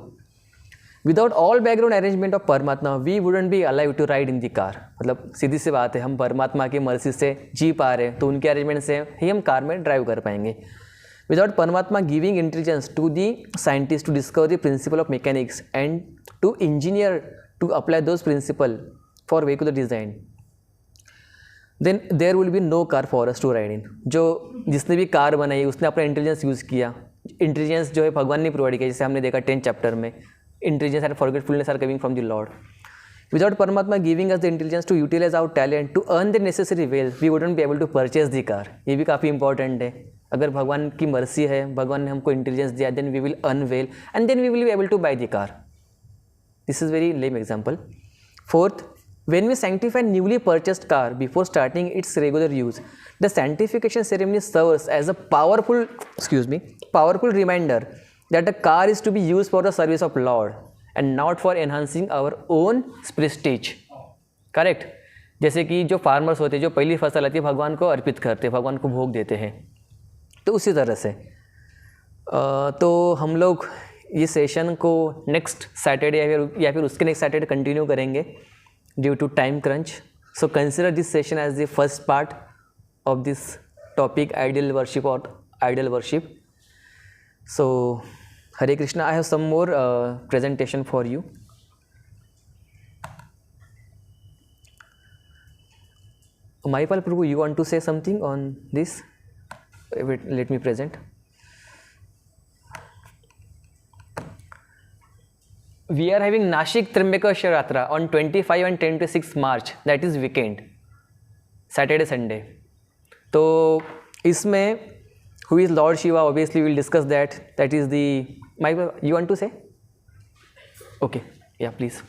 Without all background arrangement of परमात्मा we wouldn't be alive to ride in the car. मतलब सीधी सी बात है, हम परमात्मा की मर्जी से जी पा रहे हैं तो उनके अरेंजमेंट से ही हम कार में ड्राइव कर पाएंगे। विदाउट परमात्मा giving intelligence to the scientist to discover the principle of mechanics and to engineer to apply those principle for vehicle design, then there will be no car for us to ride in. जो जिसने भी car बनाई उसने अपना intelligence use किया। Intelligence जो है भगवान ने प्रोवाइड किया, जैसे हमने देखा 10th चैप्टर में, intelligence and forgetfulness are coming from the Lord. विदाउट परमात्मा giving us the intelligence to utilise our talent to earn the necessary wealth we wouldn't be able to purchase the car. ये भी काफ़ी important है। अगर भगवान की मर्सी है, भगवान ने हमको इंटेलिजेंस दिया, then we will earn well and then we will be able to buy the car. This is very lame example. Fourth, when we sanctify newly purchased car before starting its regular use, the sanctification ceremony serves as a powerful reminder that the car is to be used for the service of Lord and not for enhancing our own prestige. Correct? जैसे कि जो farmers होते हैं, जो पहली फसल आती है भगवान को अर्पित करते हैं, भगवान को भोग देते हैं, तो उसी तरह से तो हम लोग ये सेशन को नेक्स्ट सैटरडे या फिर उसके नेक्स्ट सैटरडे कंटिन्यू करेंगे due to time crunch. So consider this session as the first part of this topic, ideal worship or ideal worship. So Hare Krishna, I have some more presentation for you. Mahipal Prabhu, you want to say something on this? Wait, let me present. We are having Nashik Trimbakeshwar Yatra on 25 and 26 March, that is weekend, Saturday Sunday. तो इसमें who is Lord Shiva, obviously we'll discuss that. That is the, you want to say? Okay, yeah, please.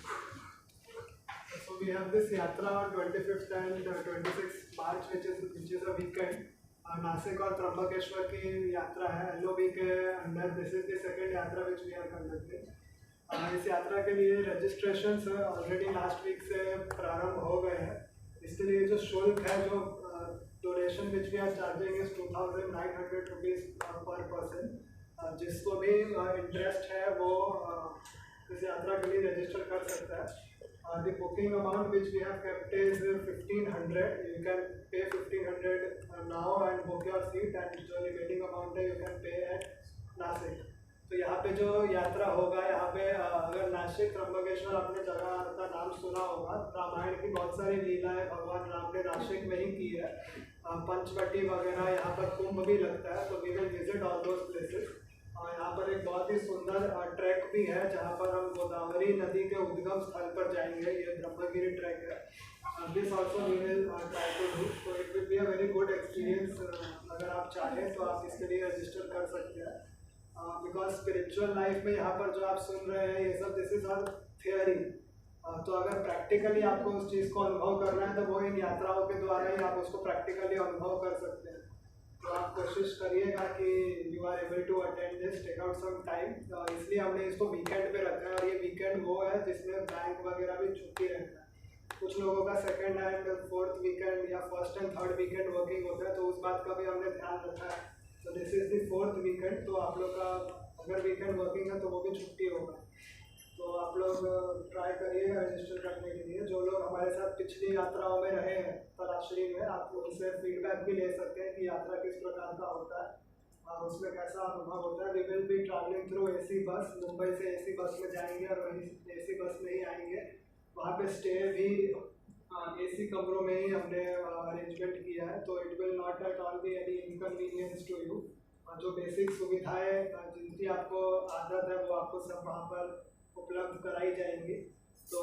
So we have this yatra on 25th and 26th March, which is a weekend. Nashik और त्र्यंबकेश्वर की यात्रा है LOB के अंदर. This is the second यात्रा विच we are conducting. इस यात्रा के लिए रजिस्ट्रेशंस ऑलरेडी लास्ट वीक से प्रारंभ हो गए हैं. इसके लिए जो शुल्क है, जो donation which we are charging is 2,900 rupees per person. जिसको भी इंटरेस्ट है वो इस यात्रा के लिए रजिस्टर कर सकता है. The booking amount which we have kept is 1,500. You can pay 1,500 now and book your seat, and जो remaining amount है you can pay at Nashik. तो यहाँ पे जो यात्रा होगा, यहाँ पे अगर नासिक त्र्यंबकेश्वर आपने जगह का नाम सुना होगा, रामायण की बहुत सारी लीलाएं भगवान राम ने नासिक में ही की है. पंचवटी वगैरह, यहाँ पर कुंभ भी लगता है. तो we will visit all those places. यहाँ पर एक बहुत ही सुंदर ट्रैक भी है जहाँ पर हम गोदावरी नदी के उद्गम स्थल पर जाएंगे. ये ब्रह्मगिरी ट्रैक है. This also we will try to do. तो it will be a very good experience. अगर आप चाहें तो आप इसके लिए रजिस्टर कर सकते हैं. बिकॉज स्पिरिचुअल लाइफ में यहाँ पर जो आप सुन रहे हैं ये सब, दिस इज ऑल थियरी. तो अगर प्रैक्टिकली आपको उस चीज़ को अनुभव करना है तो वो इन यात्राओं के द्वारा ही आप उसको प्रैक्टिकली अनुभव कर सकते हैं. तो आप कोशिश करिएगा कि you are able to attend this, take out some time. इसलिए हमने इसको वीकेंड पे रखा है. और ये वीकेंड वो है जिसमें बैंक वगैरह भी छुट्टी रहता है. कुछ लोगों का सेकंड एंड फोर्थ वीकेंड या first and third weekend working होता है. तो उस बात का भी हमने ध्यान रखा है. तो this is the fourth weekend. तो आप लोग का अगर वीकेंड वर्किंग है तो वो भी छुट्टी होगा. तो आप लोग ट्राई करिएगा रजिस्टर करने के लिए. जो लोग हमारे साथ पिछली यात्राओं में रहे हैं तराश्री में, आप उनसे फीडबैक भी ले सकते हैं कि यात्रा किस प्रकार का होता है, उसमें कैसा अनुभव होता है. We will be travelling through AC bus. Mumbai से AC बस में जाएंगे और वहीं AC बस में ही आएंगे. वहाँ पे स्टे भी AC कमरों में ही हमने अरेंजमेंट किया है. तो it will not at all be any inconvenience to you. जो बेसिक सुविधाएँ जिनकी आपको आदत है वो आपको सब वहाँ पर उपलब्ध कराई जाएंगी. तो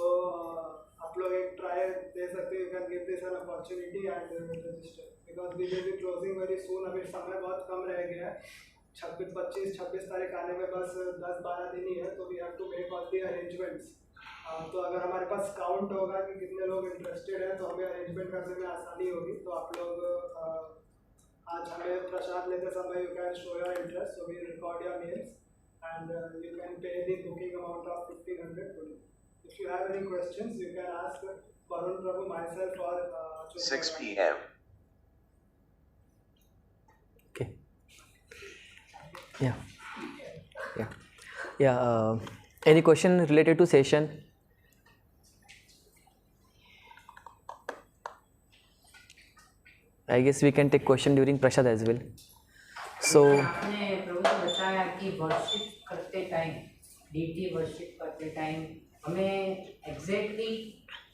आप लोग एक ट्राई दे सकते हैं. You can give this an opportunity and register, because we will be closing very soon. अभी समय बहुत कम रह गया है. 25-26 तारीख आने में बस 10-12 दिन ही है. तो we have to make all the arrangements. तो अगर हमारे पास काउंट होगा कि कितने लोग इंटरेस्टेड हैं तो हमें अरेंजमेंट करने में आसानी होगी. तो आप लोग आज हमें प्रसाद लेते समय you can show your interest. So we record your names and you can pay the booking amount of 1,500 today. If you have any questions, you can ask Varun Prabhu, myself, or 6 p.m. Okay. Yeah. Any question related to session? I guess we can take question during prasad as well. So आपने प्रभु ने बताया कि worship करते time, deity worship करते time हमें exactly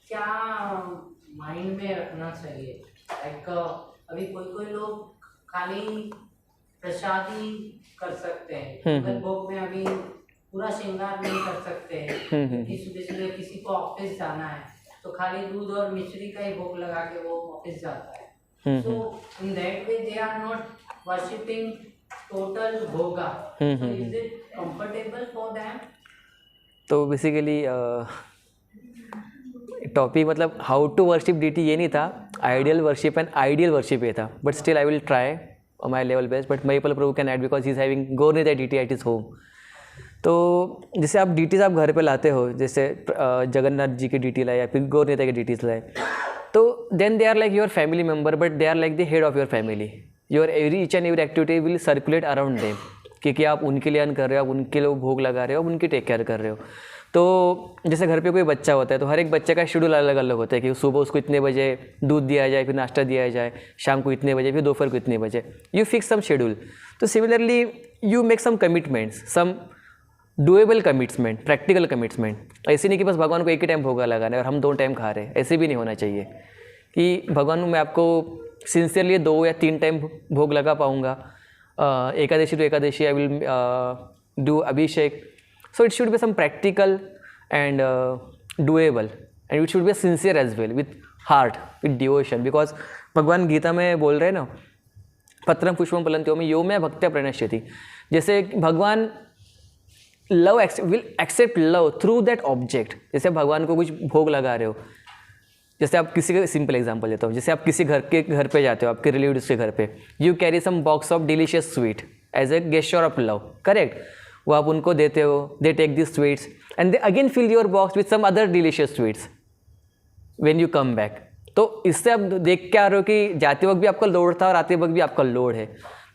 क्या mind में रखना चाहिए. लाइक अभी कोई लोग खाली प्रसादी कर सकते हैं, मगर भोग में अभी पूरा श्रृंगार नहीं कर सकते हैं. क्योंकि सुबह किसी को ऑफिस जाना है तो खाली दूध और मिश्री का ही भोग लगा के वो ऑफिस जाता है. So in that way they are not worshipping total bhoga. So is it comfortable for them? तो बेसिकली टॉपिक मतलब हाउ टू वर्शिप डीटी ये नहीं था. Ideal worship and ideal worship ये था. But still I will try on my level best. But Mahipal Prabhu can add because he is having Gaur-Nitya DT at his home. तो जैसे आप DTs आप घर पे लाते हो, जैसे जगन्नाथ जी की DT लाए या फिर गौर-नित्य के DTs लाए, तो then they are like your family member, but they are like the head of your family. Your each and every activity will circulate around them, क्योंकि आप उनके लिए अर्न कर रहे हो, आप उनके लिए भोग लगा रहे हो, आप उनकी टेक केयर कर रहे हो. तो जैसे घर पे कोई बच्चा होता है तो हर एक बच्चे का शेड्यूल अलग अलग होता है कि सुबह उसको इतने बजे दूध दिया जाए, फिर नाश्ता दिया जाए, शाम को इतने बजे, फिर दोपहर को इतने बजे. You fix some schedule. तो similarly you make some commitments, some doable commitment, practical commitment. ऐसे नहीं कि बस भगवान को एक ही टाइम भोग लगाना है और हम 2 टाइम खा रहे हैं. ऐसे भी नहीं होना चाहिए कि भगवान मैं आपको सिंसियरली 2 या 3 टाइम भोग लगा पाऊँगा. Ekadashi to Ekadashi I will do abhishek. So it should be some practical and doable, and it should be sincere as well, with heart, with devotion. Because भगवान गीता में बोल रहे हैं ना पत्रम पुष्पम फलंत्यो में यो में भक्त्या प्रणश्यति। जैसे भगवान love will accept love through that object. जैसे भगवान को कुछ भोग लगा रहे हो, जैसे आप किसी का सिंपल एग्जांपल देता हूँ, जैसे आप किसी घर पे जाते हो, आपके रिलेटिव्स के घर पे, you carry some box of delicious sweet as a gesture of love, correct. वो आप उनको देते हो, they take this sweets and they again fill your box with some other delicious sweets when you come back. तो इससे आप देख के आ रहे हो कि जाते वक्त भी आपका लोड था और आते वक्त भी आपका लोड है,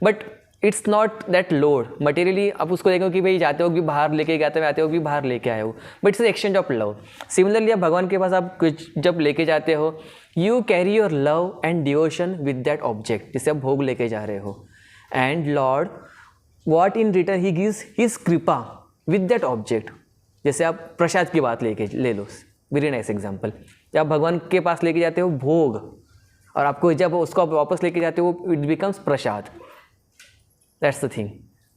but it's not that load materially. आप उसको देखो कि भाई जाते वक्त भी बाहर लेके गए थे, आते वक्त भी बाहर लेके आए हो, but it's exchange of love. Similarly आप भगवान के पास आप कुछ जब लेके जाते हो, you carry your love and devotion with that object, जिसे आप भोग लेके जा रहे हो, and Lord what in return he gives his कृपा विद दैट ऑब्जेक्ट। जैसे आप प्रसाद की बात ले लो, वेरी नाइस एग्जाम्पल। जब आप भगवान के पास लेके जाते हो भोग, और आपको जब उसको आप वापस लेके जाते हो, it becomes prasad. That's the thing.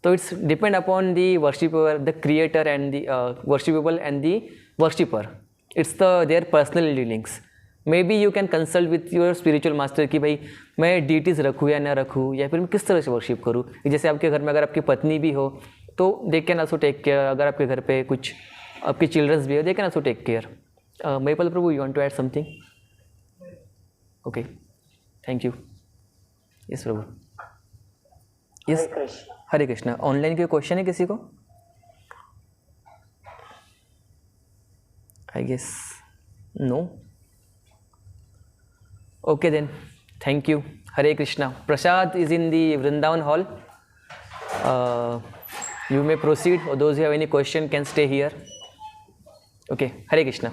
तो it's depend upon the worshipper, the creator and the worshipable and the worshipper. It's their personal dealings. Maybe you can consult with your spiritual master कि भाई मैं deities रखूँ या ना रखूँ, या फिर मैं किस तरह से वर्शिप करूँ। जैसे आपके घर में अगर आपकी पत्नी भी हो तो they can also take care. अगर आपके घर पे कुछ आपके चिल्ड्रंस भी हो, they can also take care. Mahipal Prabhu, you want to add something? Okay, thank you. Yes Prabhu. Yes, Hare Krishna. Online कोई क्वेश्चन है किसी को? I guess no. Okay then, thank you. Hare Krishna. Prasad is in the Vrindavan hall. You may proceed, और those who have any question can stay here. Okay, Hare Krishna.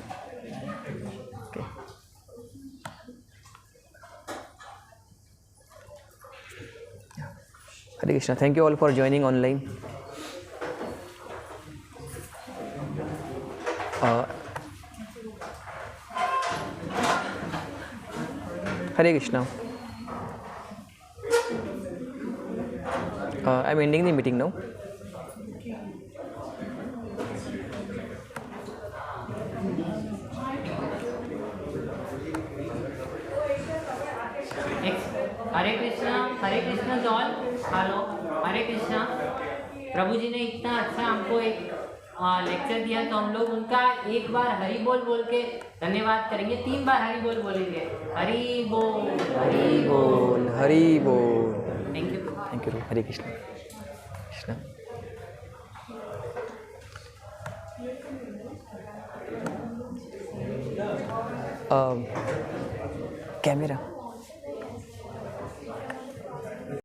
Hare Krishna. Thank you all for joining online. Hare Krishna. I'm ending the meeting now. Hare Krishna John, hello, Hare Krishna. Prabhu ji ने इतना अच्छा हमको एक lecture दिया, तो हम लोग उनका एक बार हरि बोल बोल के धन्यवाद करेंगे। 3 बार हरि बोल बोलेंगे। हरि बोल, हरि बोल, हरि बोल। Thank you, thank you. Hare Krishna. Krishna. Camera